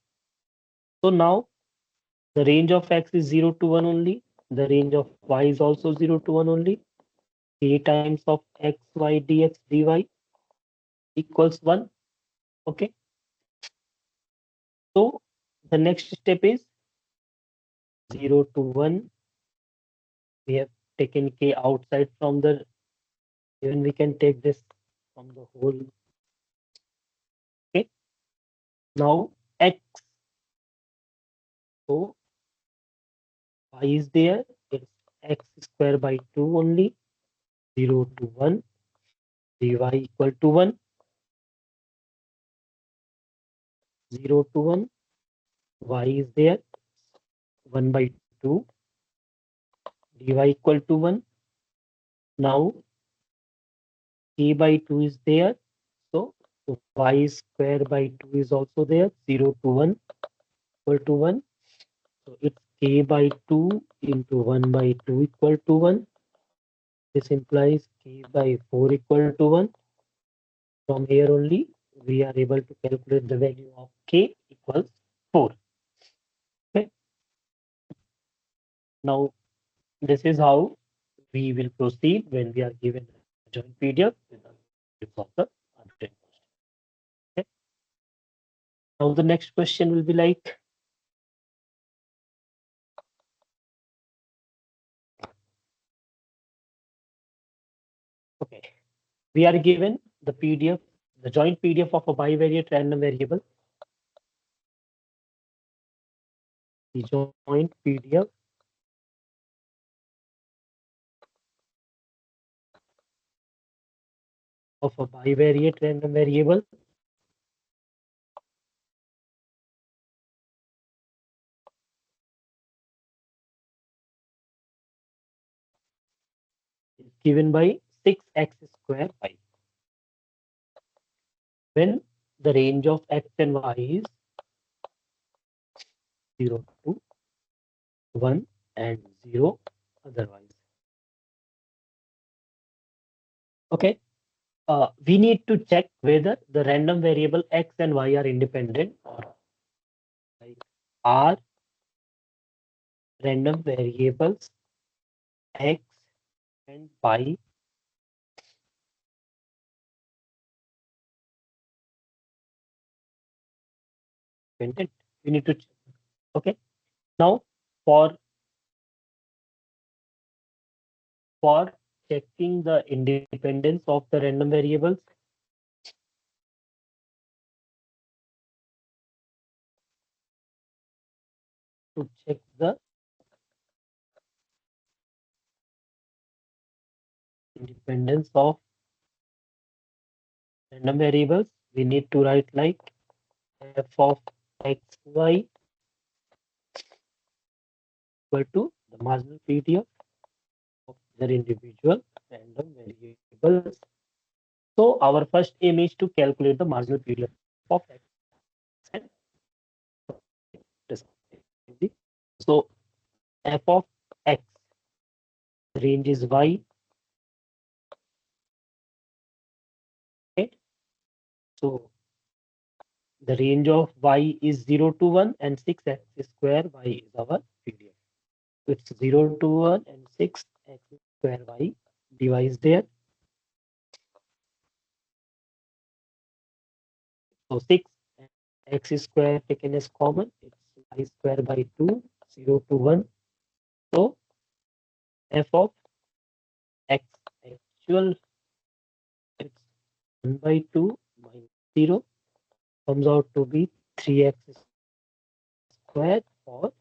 So now the range of x is 0 to 1 only. The range of y is also 0 to 1 only. K times of x, y, dx, dy equals 1. Okay. So the next step is 0 to 1. We have taken k outside from the, even we can take this from the whole. Okay. Now x. So y is there. It's x square by 2 only. 0 to 1. Dy equal to 1. 0 to 1. Y is there. 1 by 2. Dy equal to 1. Now k by 2 is there. So y square by 2 is also there. 0 to 1 equal to 1. So it's k by 2 into 1 by 2 equal to 1. This implies k by 4 equal to 1. From here only, we are able to calculate the value of k equals 4. Okay. Now, this is how we will proceed when we are given a joint PDF with the of the arbitrary constant. Okay. Now, the next question will be like, okay, we are given the PDF, the joint PDF of a bivariate random variable. The joint PDF of a bivariate random variable is given by 6x square y. When the range of x and y is 0 to 1 and 0 otherwise. Okay. We need to check whether the random variable x and y are independent or not. Like, are random variables x and y independent? We need to check. Okay. Now for checking the independence of the random variables, to check the independence of random variables, we need to write like f of xy equal to the marginal PDF of their individual random variables. So our first aim is to calculate the marginal PDF of x and respectively. So f of x, range is y. Okay. So the range of y is 0 to 1 and 6x square y is our PDF. It's 0 to 1 and 6x square y dy is there. So 6x square taken as common, it's y square by 2, 0 to 1. So f of x actual, it's 1 by 2 minus 0, comes out to be 3x squared for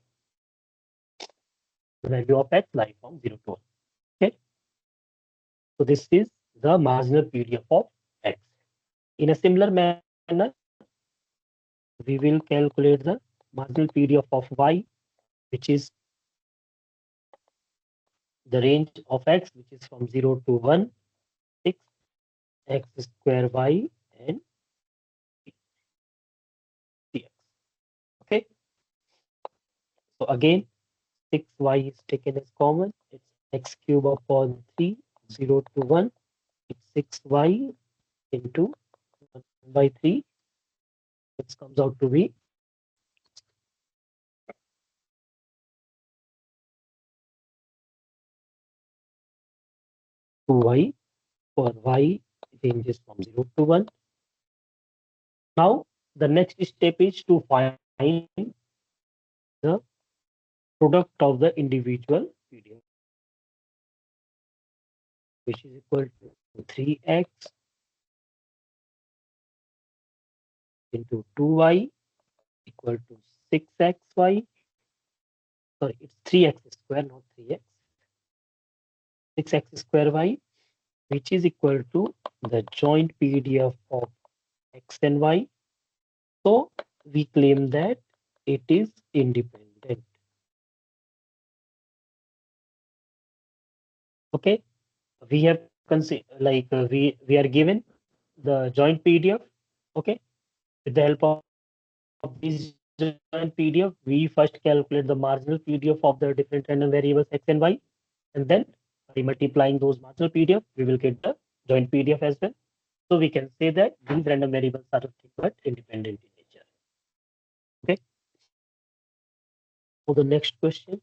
the value of x lying from 0 to 1. Okay. So this is the marginal PDF of x. In a similar manner, we will calculate the marginal PDF of y, which is the range of x, which is from 0 to 1, 6, x square y and dx. Okay. So again, 6y is taken as common. It's x cube upon 3, 0 to 1. It's 6y into 1 by 3. This comes out to be 2y, for y ranges from 0 to 1. Now, the next step is to find the product of the individual PDF, which is equal to 3x into 2y equal to 6xy. Sorry, it's 3x square, not 3x. 6x square y, which is equal to the joint PDF of x and y. So we claim that it is independent. Okay, we have we are given the joint PDF. Okay, with the help of this joint PDF, we first calculate the marginal PDF of the different random variables x and y, and then by multiplying those marginal PDF, we will get the joint PDF as well. So we can say that these random variables are nothing but independent in nature. Okay. So the next question.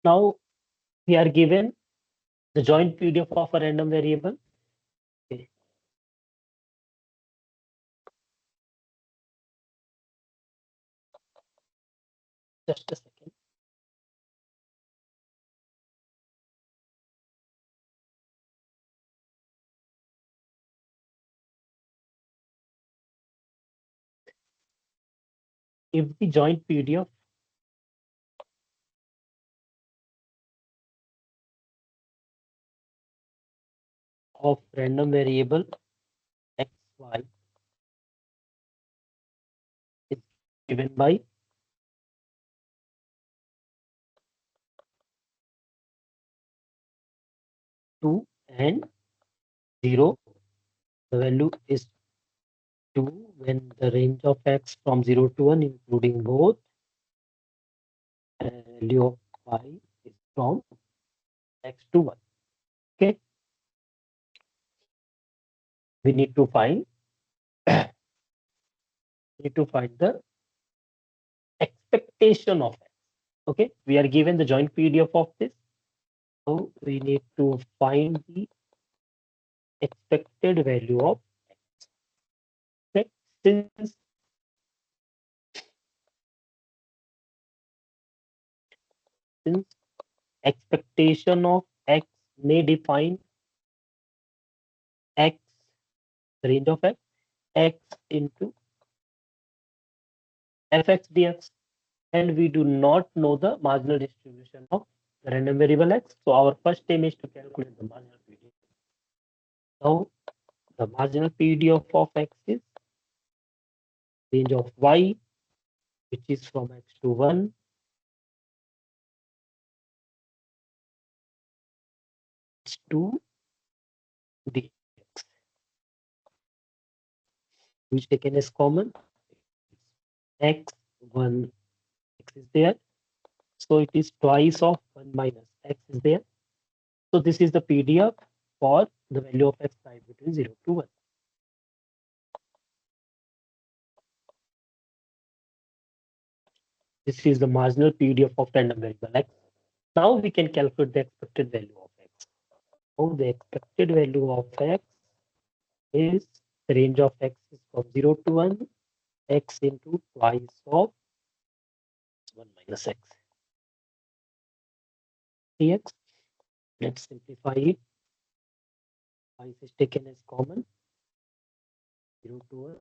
Now we are given the joint PDF of a random variable. Okay. Just a second. If the joint PDF of random variable x, y is given by 2 and 0, the value is 2 when the range of x from 0 to 1, including both, value of y is from x to 1. Okay, we need to find the expectation of x. Okay, we are given the joint PDF of this, so we need to find the expected value of x. Okay, since expectation of x may define x, the range of x into fx dx, and we do not know the marginal distribution of the random variable x. So our first aim is to calculate the marginal PDF. Now the marginal PDF of x is range of y, which is from x to 1, x to dx, which taken as common. X 1 x is there, so it is twice of 1 minus x is there. So this is the PDF for the value of x lies between 0 to 1. This is the marginal PDF of random variable x. Now we can calculate the expected value of x. So the expected value of x is the range of x is from 0 to 1, x into twice of 1 minus x dx. Let's simplify it. Y is taken as common. 0 to 1,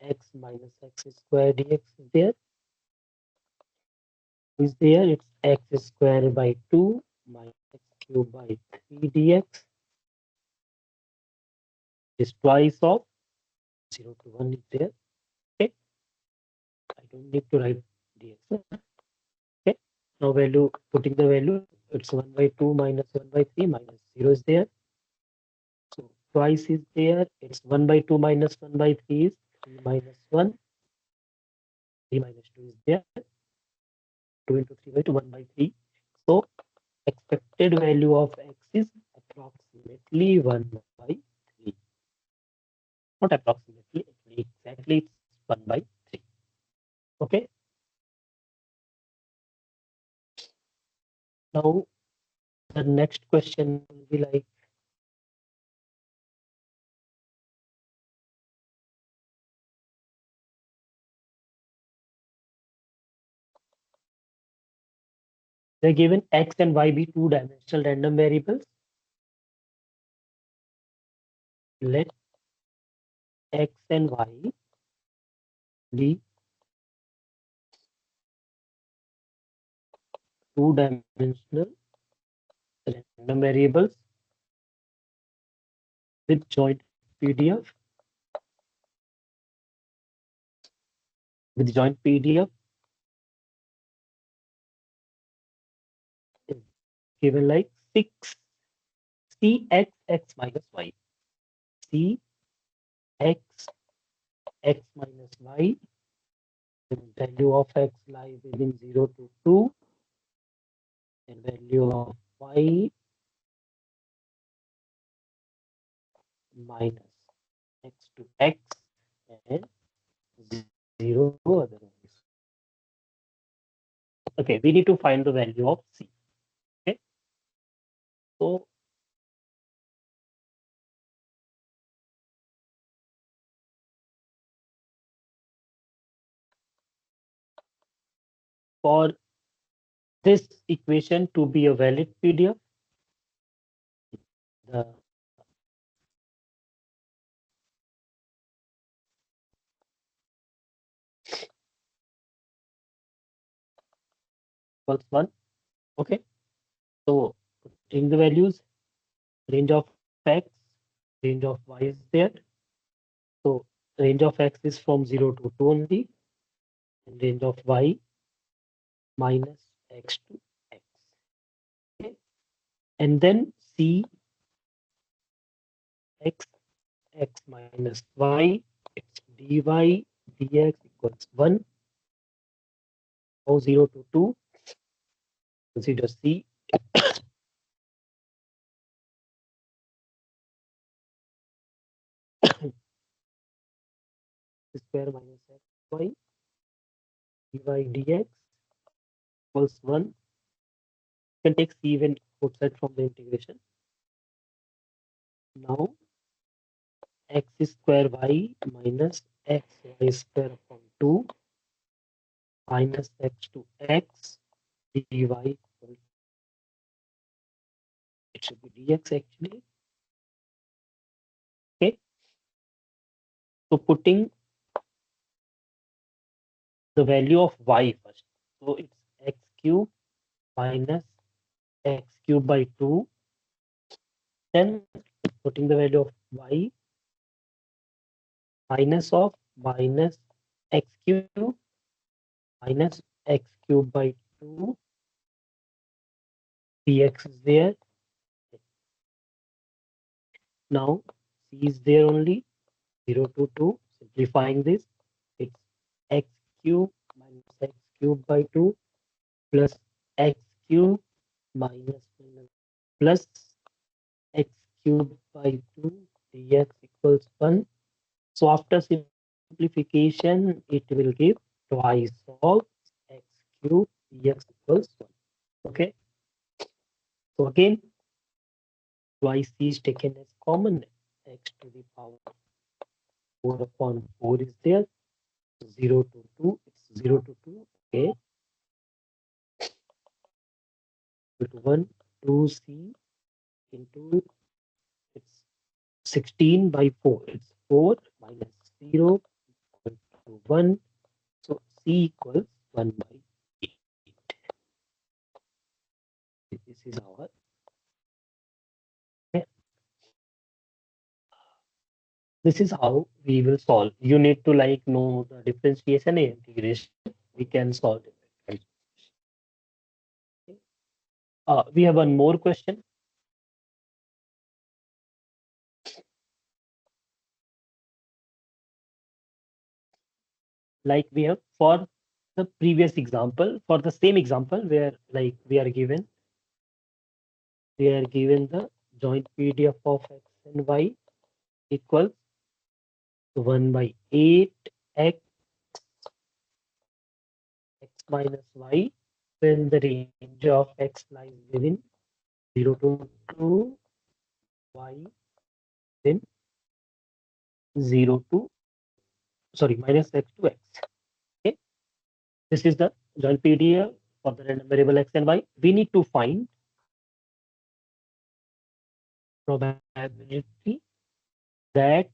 x minus x square dx is there. It's x square by 2 minus x cube by 3 dx. Is twice of 0 to 1 is there. Okay, I don't need to write dx. Okay, Now value, putting the value, it's 1 by 2 minus 1 by 3 minus 0 is there. So twice is there. It's 1 by 2 minus 1 by 3 is 3 minus 1. 3 minus 2 is there. 2 into 3 by 2, 1 by 3. So expected value of x is approximately 1 by 3. Not approximately, exactly it's 1 by 3. Okay. Now the next question will be like, they're given x and y be two-dimensional random variables. Let x and y be two-dimensional random variables with joint PDF. With joint PDF is given like 6 cx x minus y. C x x minus y. The value of x lies within 0 to 2, and value of y minus x to x and 0 otherwise. Okay, we need to find the value of c. Okay, so for this equation to be a valid PDF, the first one. Okay, so putting the values, range of x, range of y is there. So range of x is from 0 to 2 only, and range of y minus x to x. Okay, and then c x x minus y, it's dy dx equals 1. Now 0 to 2, consider c. Square minus xy dy dx equals 1. You can take c even outside from the integration. Now x square y minus xy square upon 2 minus x to x dy equals, it should be dx actually. Okay, so putting the value of y first, so it's x cube minus x cube by 2, then putting the value of y minus of minus x cube minus x cube by 2 dx is there. Now c is there only, 0 to 2. Simplifying this, it's x cube minus x cube by 2 plus x cube minus plus x cube by 2 dx equals 1. So after simplification, it will give twice of x cube dx equals 1. Okay. So again, twice is taken as common. X to the power 4 upon 4 is there. 0 to 2, it's 0 to 2. Okay. To 1, 2c into, it's 16 by 4. It's 4 minus 0 equal to 1. So c equals 1 by 8. This is our. Okay. This is how we will solve. You need to like know the differentiation and integration. We can solve it. We have one more question. Like we have for the previous example, for the same example where like we are given the joint PDF of x and y equals 1 by 8 x minus y, when the range of x lies within 0 to 2, y then 0 to minus x to x. Okay, this is the joint PDF for the random variable x and y. We need to find probability that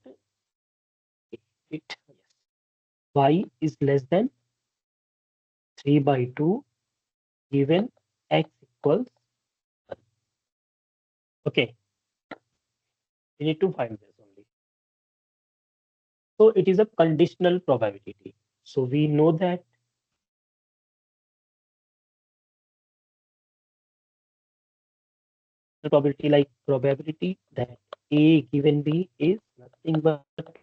y is less than 3 by 2 given x equals 1. Okay, we need to find this only. So it is a conditional probability. So we know that the probability that A given B is nothing but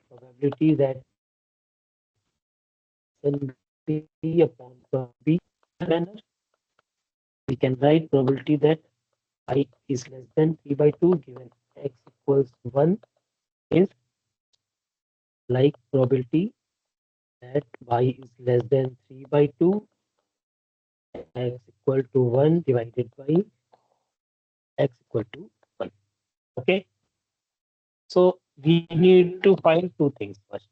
probability that can be upon B manner. We can write probability that I is less than 3 by 2 given x equals 1 is like probability that y is less than 3 by 2 x equal to 1 divided by x equal to 1. Okay, so we need to find two things first.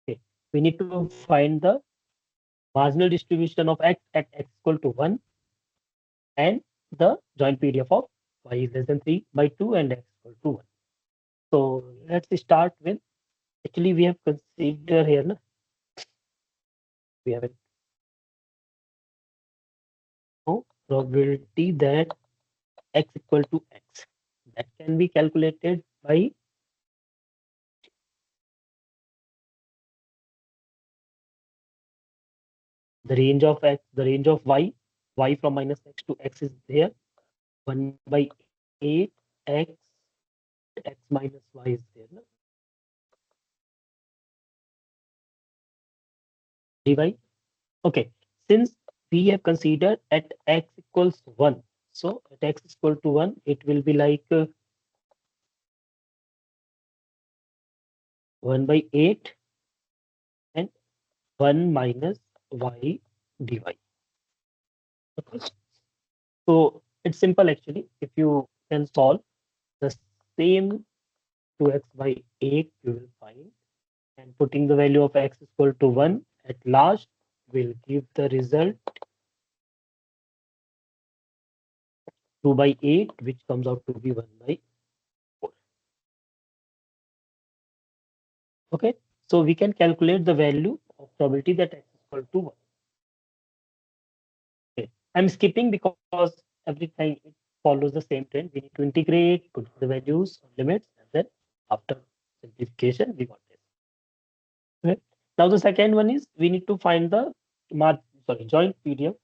Okay, we need to find the marginal distribution of x at x equal to 1 and the joint PDF of y is less than 3 by 2 and x equal to 1. So let's start with, actually we have considered here, na? We have no probability that x equal to x. That can be calculated by the range of x, the range of y from minus x to x is there. 1 by 8 x minus y is there. Na? Dy. Okay, since we have considered at x equals 1, so at x is equal to 1, it will be like 1 by 8 and 1 minus y dy. Okay. So it's simple actually. If you can solve the same 2x by 8, you will find, and putting the value of x is equal to 1 at last will give the result 2 by 8, which comes out to be 1 by 4. Okay, so we can calculate the value of probability that x is equal to 1. Okay, I'm skipping because every time it follows the same trend. We need to integrate, put the values, limits, and then after simplification, we got this. Okay. Now the second one is we need to find the joint PDF.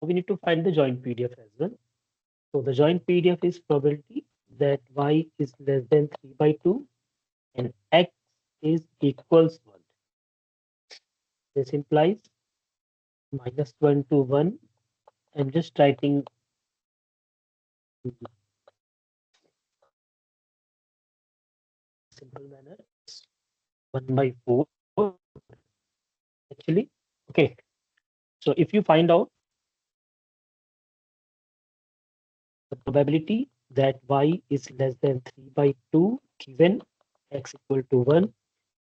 We need to find the joint PDF as well. So the joint PDF is probability that y is less than 3 by 2 and x is equals 1. This implies minus 1 to 1. I'm just writing simple manner. 1 by 4 actually. Okay, so if you find out the probability that y is less than 3 by 2 given x equal to 1,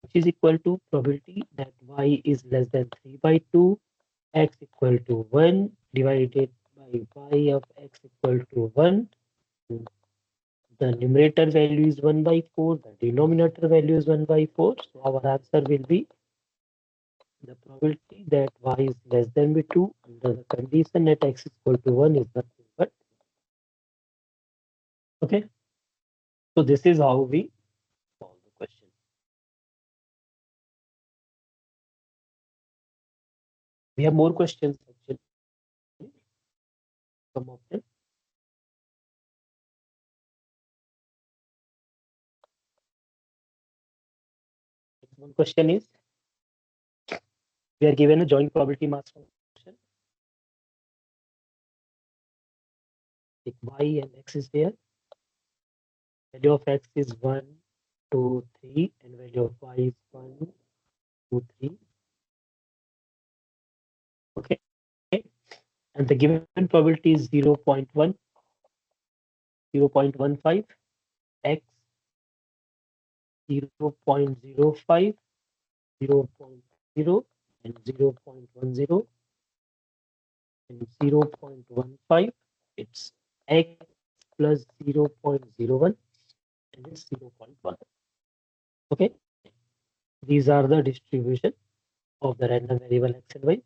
which is equal to probability that y is less than 3 by 2 x equal to 1 divided by y of x equal to 1. The numerator value is 1 by 4, the denominator value is 1 by 4. So our answer will be the probability that y is less than by 2 under the condition that x is equal to 1 is nothing but. Okay, so this is how we solve the question. We have more questions actually. Some of them. One question is, we are given a joint probability mass function. Like y and x is there. Value of x is 1, 2, 3, and value of y is 1, 2, 3. Okay. And the given probability is 0.1, 0.15, x 0.05, 0.0, and 0.10, and 0.15. It's x plus 0.01, and it's 0.1. Okay. These are the distribution of the random variable x and y.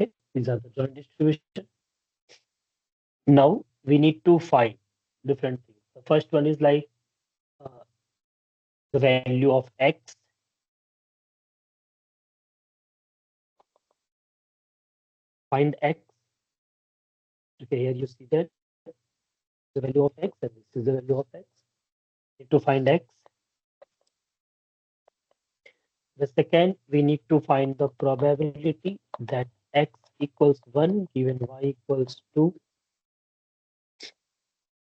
Okay. These are the joint distribution. Now we need to find different things. The first one is like the value of x. Find x. Okay, here you see that the value of x, and this is the value of x. Need to find x. The second, we need to find the probability that x equals 1 given y equals 2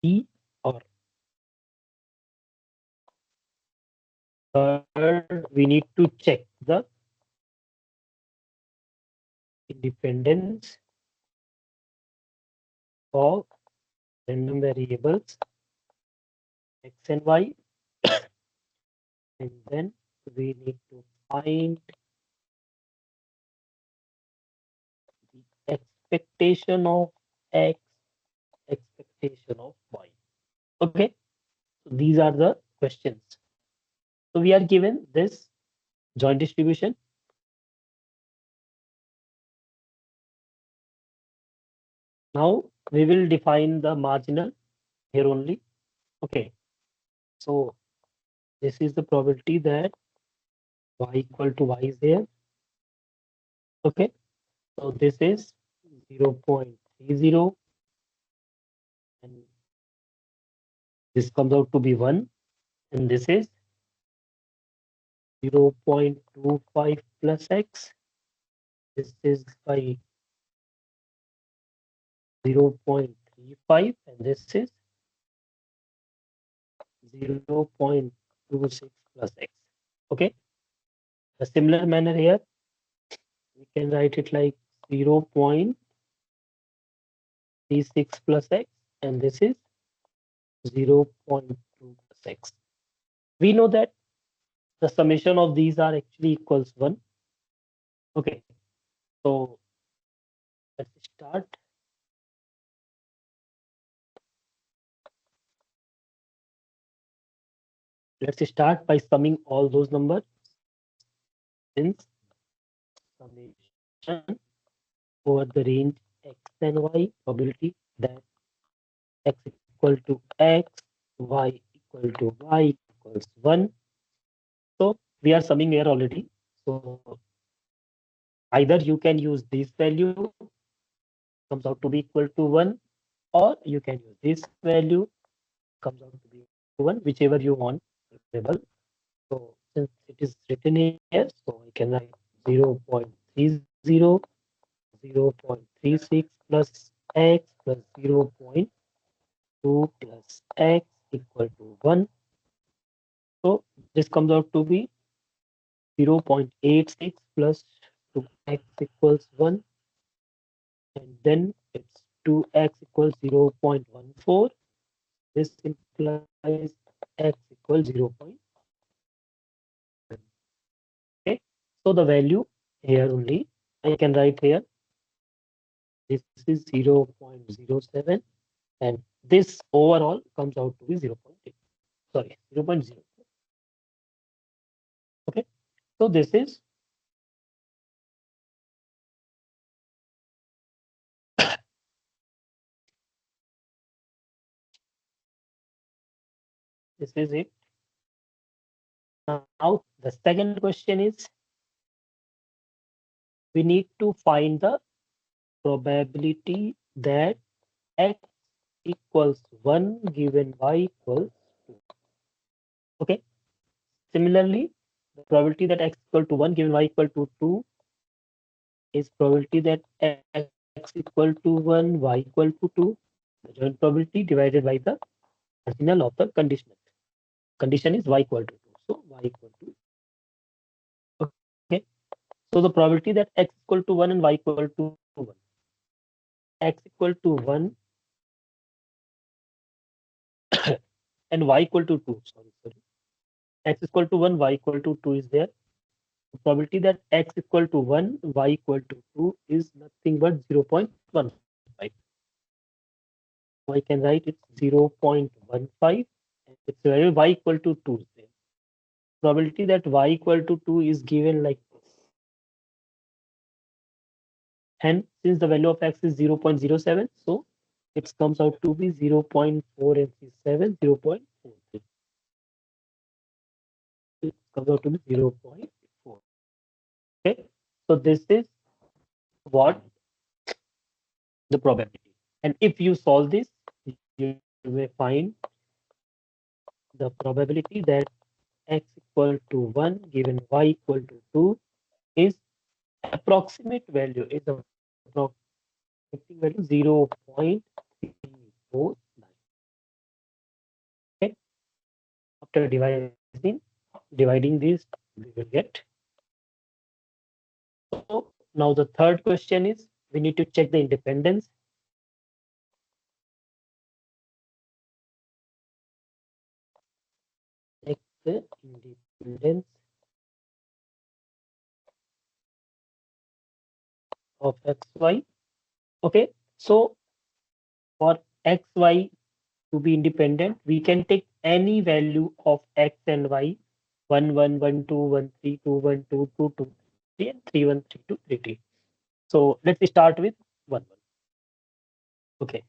e, or third, we need to check the independence of random variables x and y, and then we need to find the expectation of x, expectation of y. Okay, so these are the questions. So we are given this joint distribution. Now we will define the marginal here only. Okay, so this is the probability that y equal to y is there. Okay, so this is 0.30, and this comes out to be 1, and this is 0.25 plus x. This is by 0.35, and this is 0.26 plus x. Okay, a similar manner here, we can write it like 0.36 plus x, and this is 0.2 plus x. We know that the summation of these are actually equals 1. Okay, so let's start. Let's start by summing all those numbers. Since summation over the range x and y, probability that x equal to x, y equal to y equals 1. So we are summing here already. So either you can use this value, comes out to be equal to 1, or you can use this value, comes out to be 1, whichever you want. So since it is written here, so I can write 0.30, 0.36 plus x plus 0.2 plus x equal to 1. So this comes out to be 0.86 plus 2x equals 1, and then it's 2x equals 0.14. This implies x equals 0. Okay, so the value here only I can write here. This is 0.07, and this overall comes out to be 0.8. Sorry, 0.0. Okay, so this is it. Now the second question is, we need to find the probability that x equals 1 given y equals 2. Okay. Similarly, the probability that x equal to 1 given y equal to 2 is probability that x equal to 1, y equal to 2, the joint probability divided by the marginal of the conditional. Condition is y equal to 2. So y equal to. Okay. So the probability that x equal to 1 and y equal to 1. X equal to 1 and y equal to 2. Sorry. X equal to 1, y equal to 2 is there. The probability that x equal to 1, y equal to 2 is nothing but 0.15. So I can write it's 0.15 and its value y equal to 2 is there. Probability that y equal to 2 is given like this. And since the value of x is 0.07, so it comes out to be 0.437, 0.43. It comes out to be 0.4. Okay, so this is what the probability. And if you solve this, you may find the probability that x equal to 1 given y equal to 2 is approximate value is approximate value 0.349. Okay. After dividing this, we will get. So now the third question is we need to check the independence. Check the independence of xy. Okay, so for xy to be independent, we can take any value of x and y 1, 1, 1, 2, 1, 3, 2, 1, 2, 2, 2, 3, and 3, 1, 3, 2, 3, 3. So let's start with 1, 1. Okay,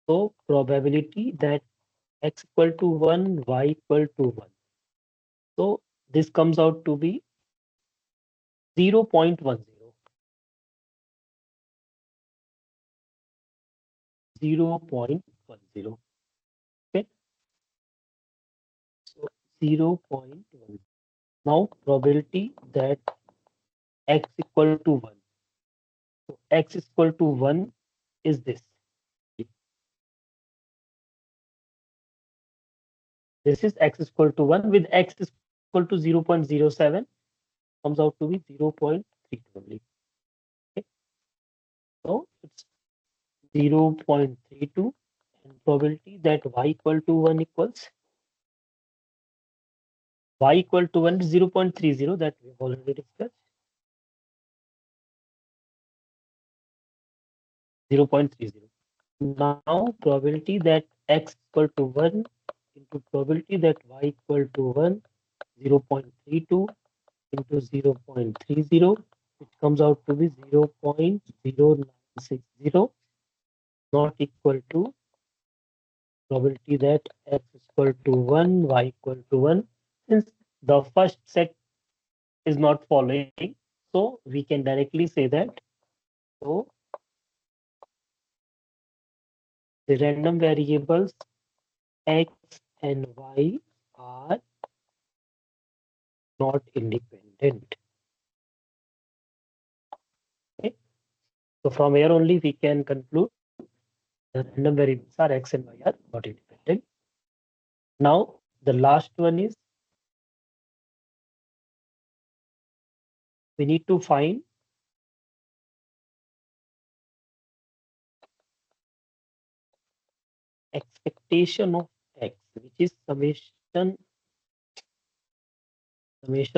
so probability that x equal to 1, y equal to 1. So this comes out to be 0.10. 0.10. Okay, so 0.1. Now probability that x equal to 1. So x is equal to 1 is this. This is x is equal to 1 with x is equal to 0.07 comes out to be 0.32 only. Okay. So it's 0.32 and probability that y equal to 1 equals y equal to 1 is 0.30 that we've already discussed. 0.30. Now probability that x equal to 1 into probability that y equal to 1, 0.32 into 0.30, which comes out to be 0.0960, not equal to probability that x is equal to 1, y equal to 1. Since the first set is not following, so we can directly say that. So the random variables x and y are not independent. Okay. So from here only we can conclude the random variables are x and y are not independent. Now the last one is we need to find expectation of x, which is summation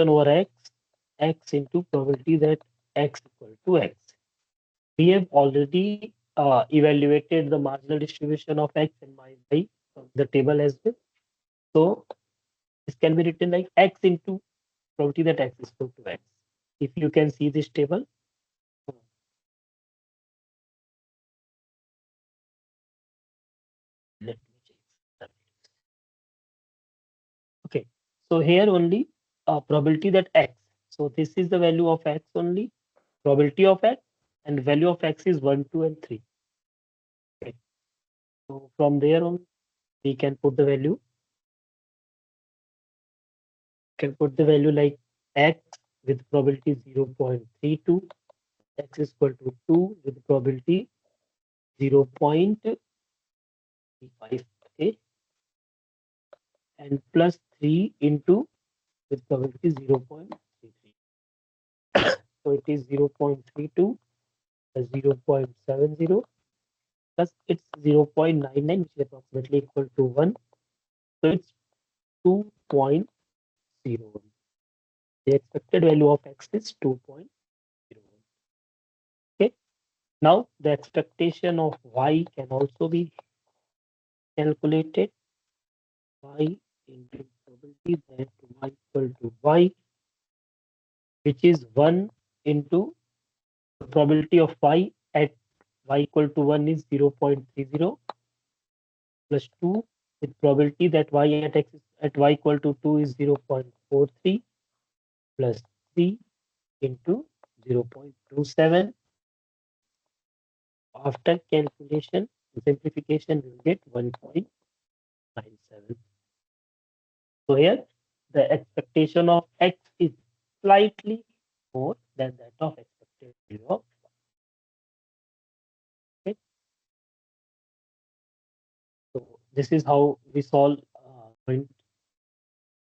over x into probability that x equal to x. We have already evaluated the marginal distribution of x and y from the table as well. So this can be written like x into probability that x is equal to x. If you can see this table. Let me check. Okay, so here only probability that x. So this is the value of x only. probability of x, and value of x is 1, 2, and 3. Okay. So from there on, we can put the value. Can put the value like x with probability 0.32, x is equal to 2 with probability 0.35. Okay, and plus 3 into with probability 0.33. So it is 0.32 plus 0.70 plus it's 0.99, which is approximately equal to 1. So it's 2.01. The expected value of x is 2.01. Okay. Now the expectation of y can also be calculated. Y into probability that y equal to y, which is 1 into the probability of y at y equal to 1 is 0.30 plus 2 with probability that y at x at y equal to 2 is 0.43 plus 3 into 0.27. After calculation and simplification, you will get 1.97. So here the expectation of x is slightly more than that of expected value of y. Okay. So this is how we solve point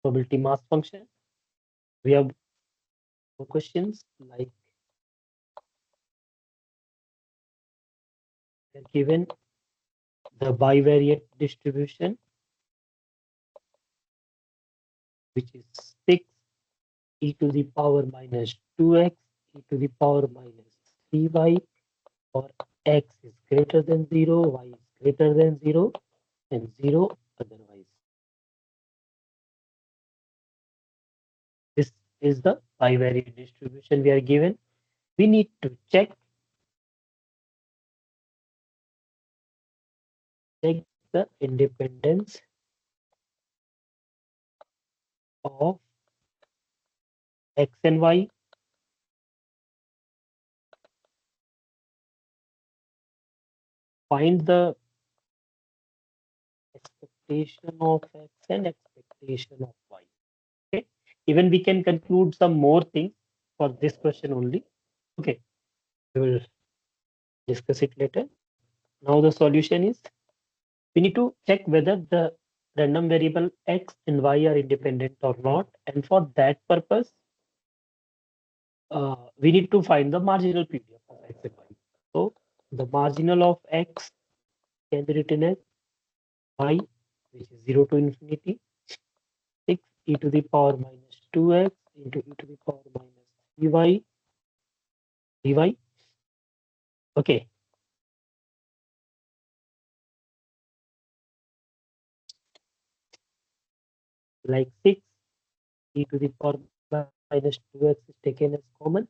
probability mass function. We have more questions like given the bivariate distribution, which is 6 e to the power minus 2x e to the power minus 3y, or x is greater than 0, y is greater than 0, and 0 otherwise. This is the bivariate distribution we are given. We need to check the independence of x and y. Find the expectation of x and expectation of y. Okay. Even we can conclude some more things for this question only. Okay. We will discuss it later. Now the solution is we need to check whether the random variable x and y are independent or not. And for that purpose, we need to find the marginal PDF of x and y. So the marginal of x can be written as y, which is 0 to infinity, 6 e to the power minus 2x into e to the power minus 3y dy. Okay. Like 6 e to the power minus 2x is taken as common.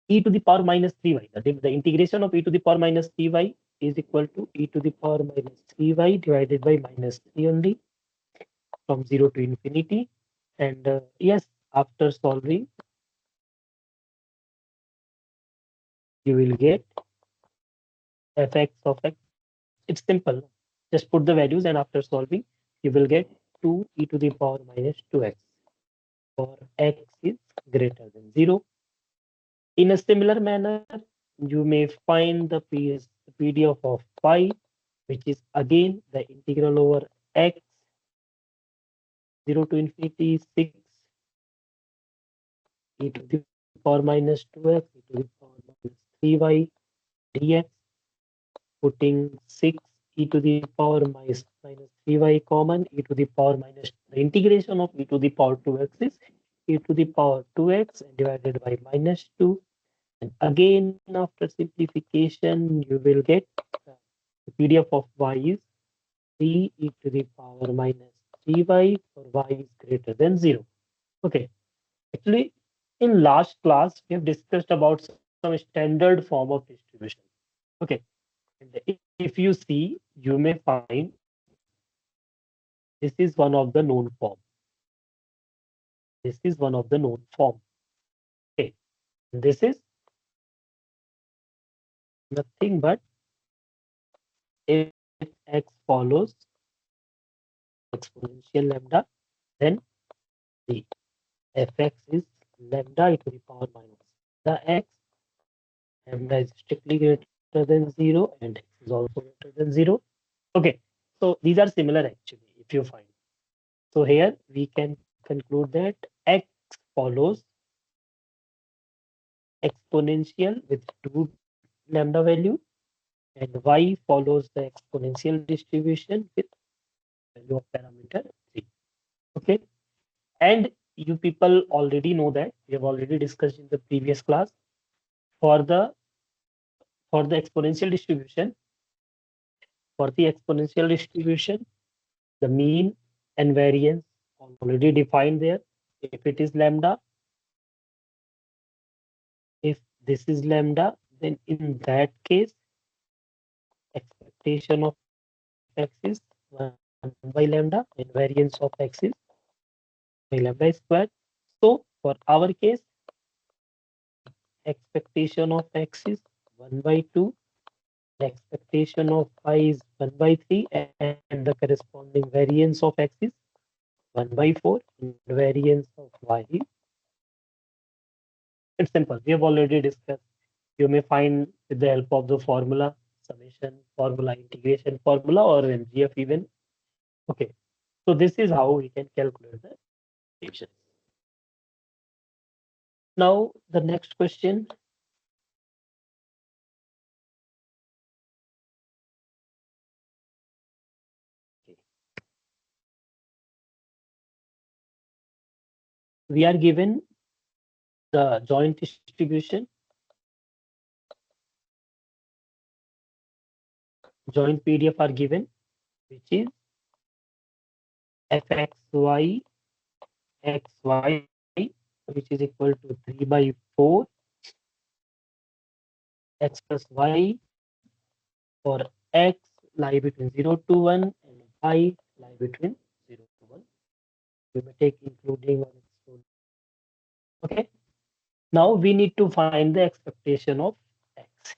E to the power minus 3y. The integration of e to the power minus 3y is equal to e to the power minus 3y divided by minus 3 only from 0 to infinity. And yes, after solving, you will get fx of x. It's simple. Just put the values and after solving, you will get 2 e to the power minus 2x for x is greater than 0. In a similar manner, you may find the PDF of pi, which is again the integral over x 0 to infinity 6 e to the power minus 2x e to the power minus 3y dx, putting 6 e to the power minus 3y common, e to the power minus the integration of e to the power 2x is e to the power 2x divided by minus 2. And again, after simplification, you will get the PDF of y is 3 e to the power minus 3y for y is greater than 0. Okay. Actually, in last class, we have discussed about some standard form of distribution. Okay. And if you see, you may find this is one of the known form. This is one of the known form. Okay. This is nothing but if x follows exponential lambda, then the fx is lambda e to the power minus the x. Lambda is strictly greater than 0 and x is also greater than 0. Okay, so these are similar actually, if you find. So here we can conclude that x follows exponential with two lambda value, and y follows the exponential distribution with value of parameter 3. Okay, and you people already know that we have already discussed in the previous class. For the exponential distribution, the mean and variance already defined there. If it is lambda, if this is lambda, then in that case, expectation of x is 1 by lambda and variance of x is by lambda squared. So for our case, expectation of x is 1 by 2, the expectation of y is 1 by 3, and the corresponding variance of x is 1 by 4, and variance of y is, it's simple. We have already discussed. You may find with the help of the formula, summation formula, integration formula, or MGF even. Okay, so this is how we can calculate the expectations. Now the next question. We are given the joint distribution, joint PDF are given, which is fxy xy, which is equal to 3 by 4 x plus y for x lie between 0 to 1 and y lie between 0 to 1. We may take including or excluding. Okay. Now we need to find the expectation of x.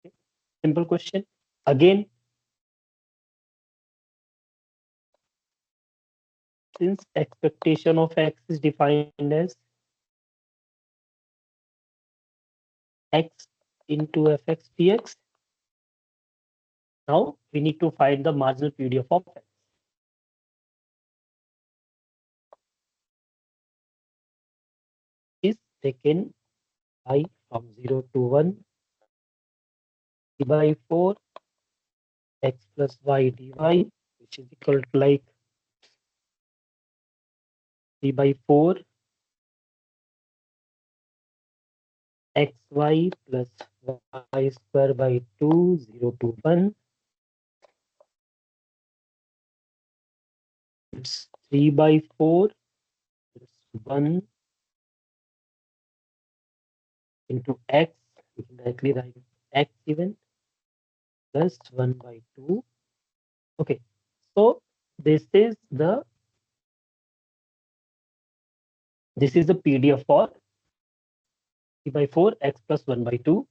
Okay. Simple question. Again, since expectation of x is defined as x into fx dx, now we need to find the marginal PDF of x. Is taken by from 0 to 1 by 4 x plus y dy, which is equal to like 3 by 4 xy plus y square by 2, 0 to 1. It's 3 by 4, it's 1 into x, we can directly write x even, plus 1 by 2. Okay, so this is the PDF for 3 by 4 x plus 1 by 2.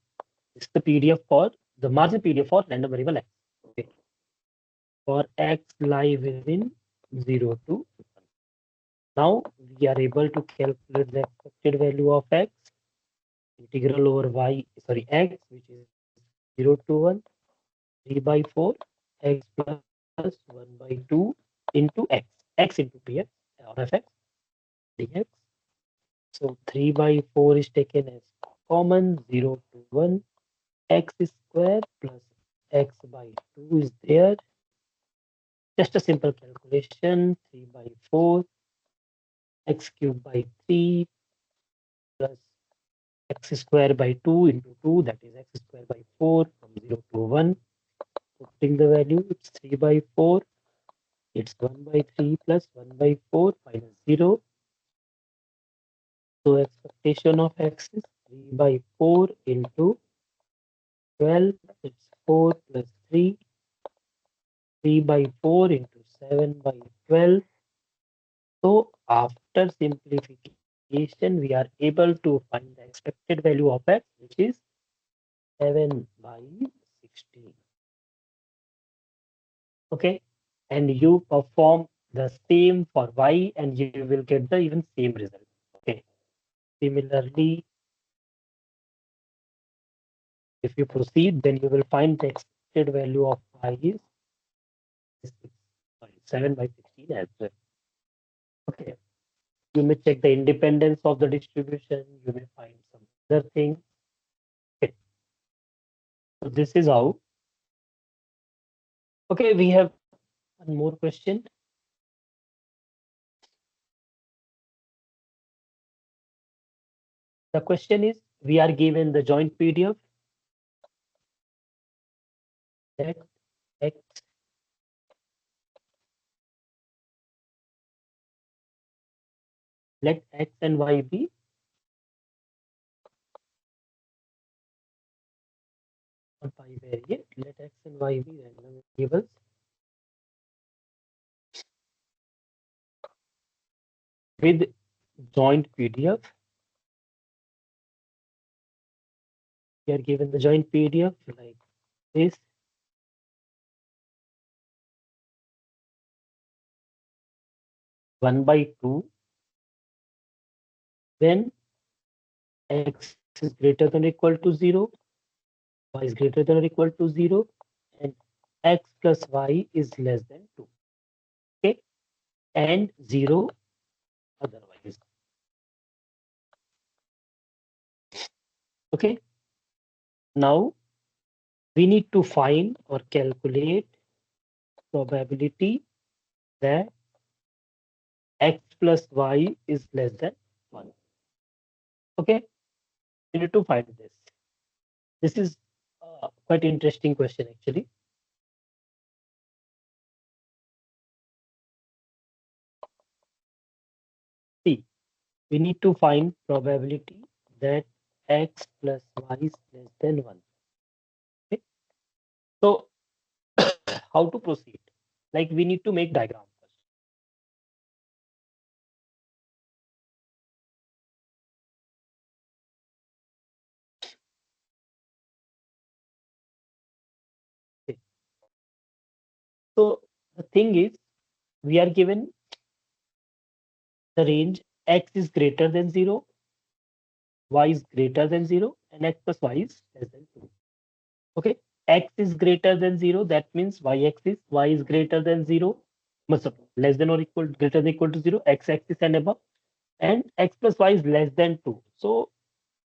This is the PDF for the margin PDF for random variable x. Okay, for x lie within 0 to 1. Now we are able to calculate the expected value of x, integral over y, sorry, x, which is 0 to 1, 3 by 4 x plus 1 by 2 into x into px or fx dx. So 3 by 4 is taken as common, 0 to 1, x square plus x by 2 is there. Just a simple calculation, 3 by 4, x cubed by 3 plus x square by 2 into 2, that is x square by 4 from 0 to 1. Putting the value, it's 3 by 4, it's 1 by 3 plus 1 by 4 minus 0. So expectation of x is 3 by 4 into 12, it's 4 plus 3, 3 by 4 into 7 by 12. So after simplification, multiplication, we are able to find the expected value of x, which is 7 by 16. Okay, and you perform the same for y, and you will get the even same result. Okay, similarly, if you proceed, then you will find the expected value of y is 7 by 16 as well. Okay, you may check the independence of the distribution. You may find some other thing. Okay, so this is how. Okay, we have one more question. The question is, we are given the joint PDF that x let x and y be Bi-variate. Let x and y be random variables with joint PDF. We are given the joint PDF like this. One by two, when x is greater than or equal to 0, y is greater than or equal to 0, and x plus y is less than 2. Okay, and 0 otherwise. Okay, now we need to find or calculate probability that x plus y is less than 1. Okay, we need to find this. This is quite interesting question actually. See, we need to find probability that x plus y is less than 1. Okay, so how to proceed? Like we need to make diagram first. Okay. So the thing is, we are given the range x is greater than 0, y is greater than 0, and x plus y is less than 2. Okay, x is greater than 0, that means y is greater than 0, must less than or equal greater than equal to 0, x axis and above, and x plus y is less than 2. So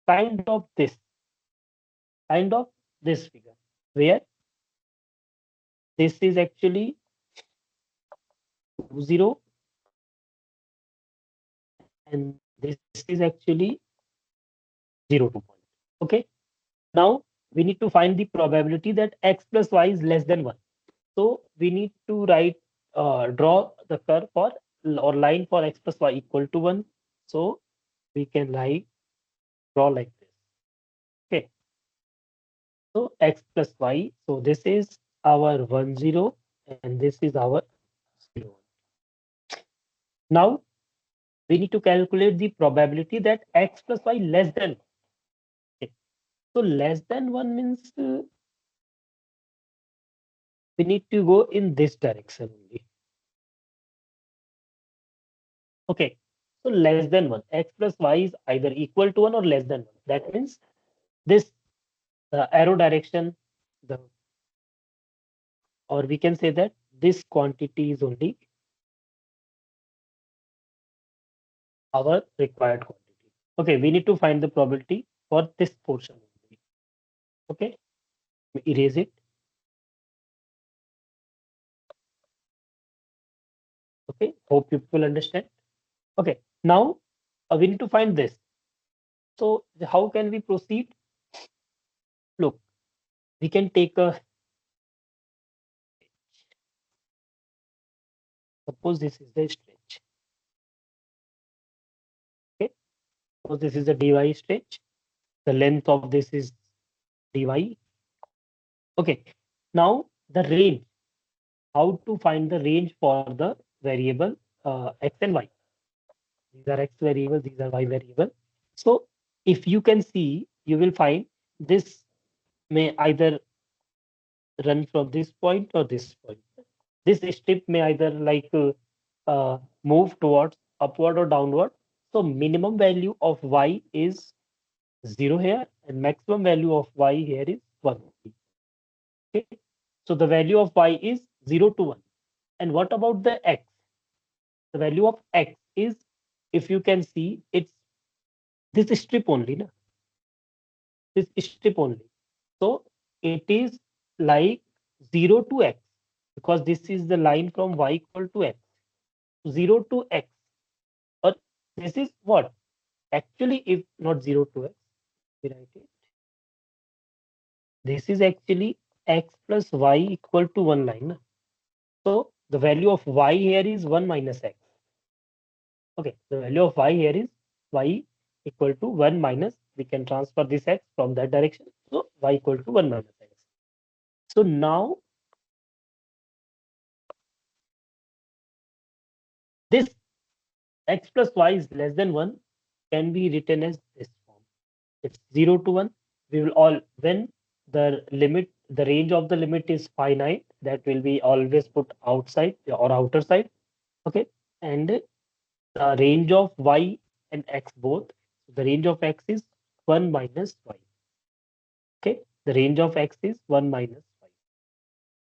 kind of this figure, where this is actually 0 and this is actually 0 2 point. Okay, now we need to find the probability that x plus y is less than 1. So we need to draw the curve for or line for x plus y equal to 1. So we can draw like this. Okay, so x plus y. So this is our 1 0 and this is our 0. Now we need to calculate the probability that x plus y less than 1. Okay. So less than 1 means we need to go in this direction only. Okay, so less than 1, x plus y is either equal to 1 or less than 1. That means this arrow direction, the or we can say that this quantity is only our required quantity. Okay, we need to find the probability for this portion only. Okay, erase it. Okay, hope people understand. Okay, now we need to find this. So how can we proceed? Look, we can take a, suppose this is the stretch. Okay, so this is a dy stretch. The length of this is dy. Okay, now the range. How to find the range for the variable x and y? These are x variable, these are y variable. So if you can see, you will find this may either run from this point or this point. This strip may either move towards upward or downward. So minimum value of y is 0 here and maximum value of y here is 1. Okay. So the value of y is 0 to 1. And what about the x? The value of x is, if you can see, it's this strip only, na? This strip only. So it is like 0 to x because this is the line from y equal to x. 0 to x. Or this is what? Actually, if not 0 to x, we write it. This is actually x plus y equal to 1 line. Na? So the value of y here is 1 minus x. Okay, the value of y here is y equal to 1 minus, we can transfer this x from that direction. So y equal to 1 minus x. So now this x plus y is less than 1 can be written as this form. It's 0 to 1. We will all, when the limit, the range of the limit is finite, that will be always put outside or outer side. Okay. And the range of y and x both, the range of x is 1 minus y. Okay. The range of x is 1 minus y.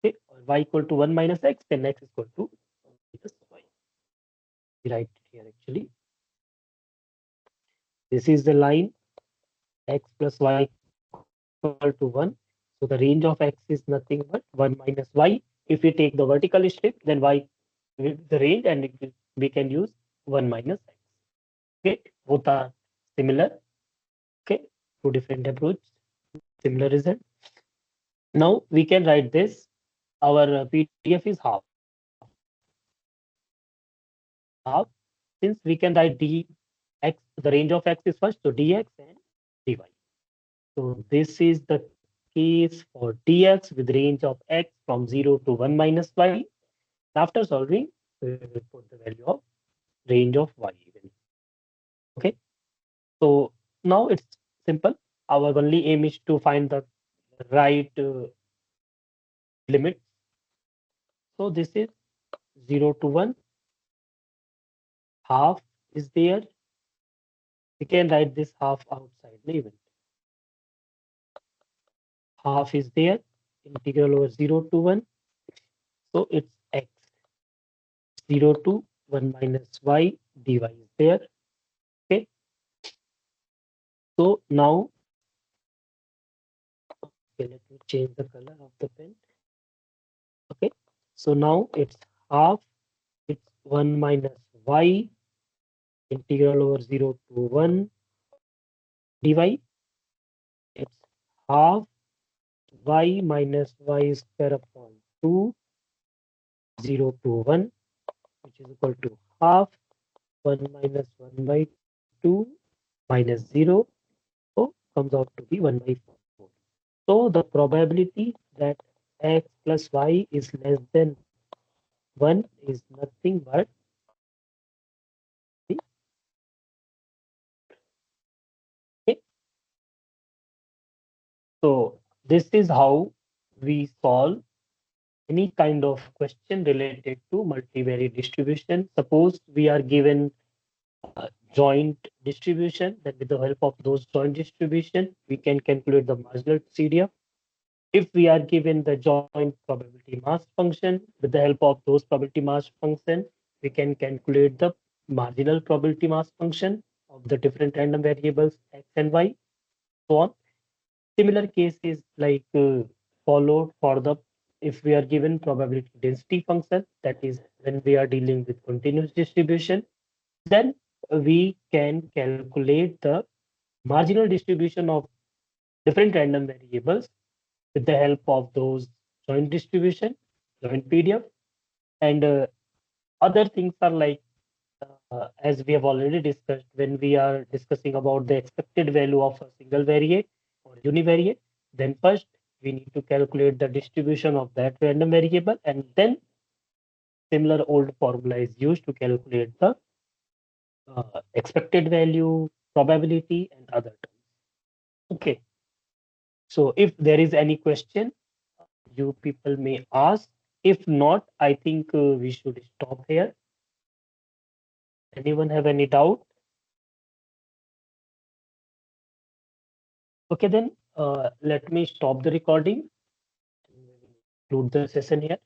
Okay. Or y equal to 1 minus x, then x is equal to 1 minus y. We write it here actually. This is the line x plus y equal to 1. So the range of x is nothing but 1 minus y. If we take the vertical strip, then y will be the range and we can use 1 minus x. Okay, both are similar. Okay, two different approach, similar result. Now we can write this. Our PDF is half. Half. Since we can write dx, the range of x is first, so dx and dy. So this is the case for dx with range of x from 0 to 1 minus y. After solving, we will put the value of range of y. Okay. So now it's simple. Our only aim is to find the right limit. So this is 0 to 1. Half is there. We can write this half outside even. Half is there. Integral over 0 to 1. So it's x. 0 to 1 minus y dy is there. Okay. So now, okay, let me change the color of the pen. Okay. So now it's half. It's 1 minus y integral over 0 to 1 dy. It's half y minus y square upon 2, 0 to 1, which is equal to half 1 minus 1 by 2 minus 0. So comes out to be 1 by 4. So the probability that x plus y is less than 1 is nothing but okay. So this is how we solve any kind of question related to multivariate distribution. Suppose we are given joint distribution, then with the help of those joint distribution, we can calculate the marginal CDF. If we are given the joint probability mass function, with the help of those probability mass function, we can calculate the marginal probability mass function of the different random variables x and y, so on. Similar case is followed for the, if we are given probability density function, that is when we are dealing with continuous distribution, then we can calculate the marginal distribution of different random variables with the help of those joint distribution, joint PDF, and other things are as we have already discussed when we are discussing about the expected value of a single variate or univariate, then first we need to calculate the distribution of that random variable, and then similar old formula is used to calculate the expected value, probability, and other terms. Okay. So if there is any question, you people may ask. If not, I think we should stop here. Anyone have any doubt? Okay, then let me stop the recording and conclude the session here.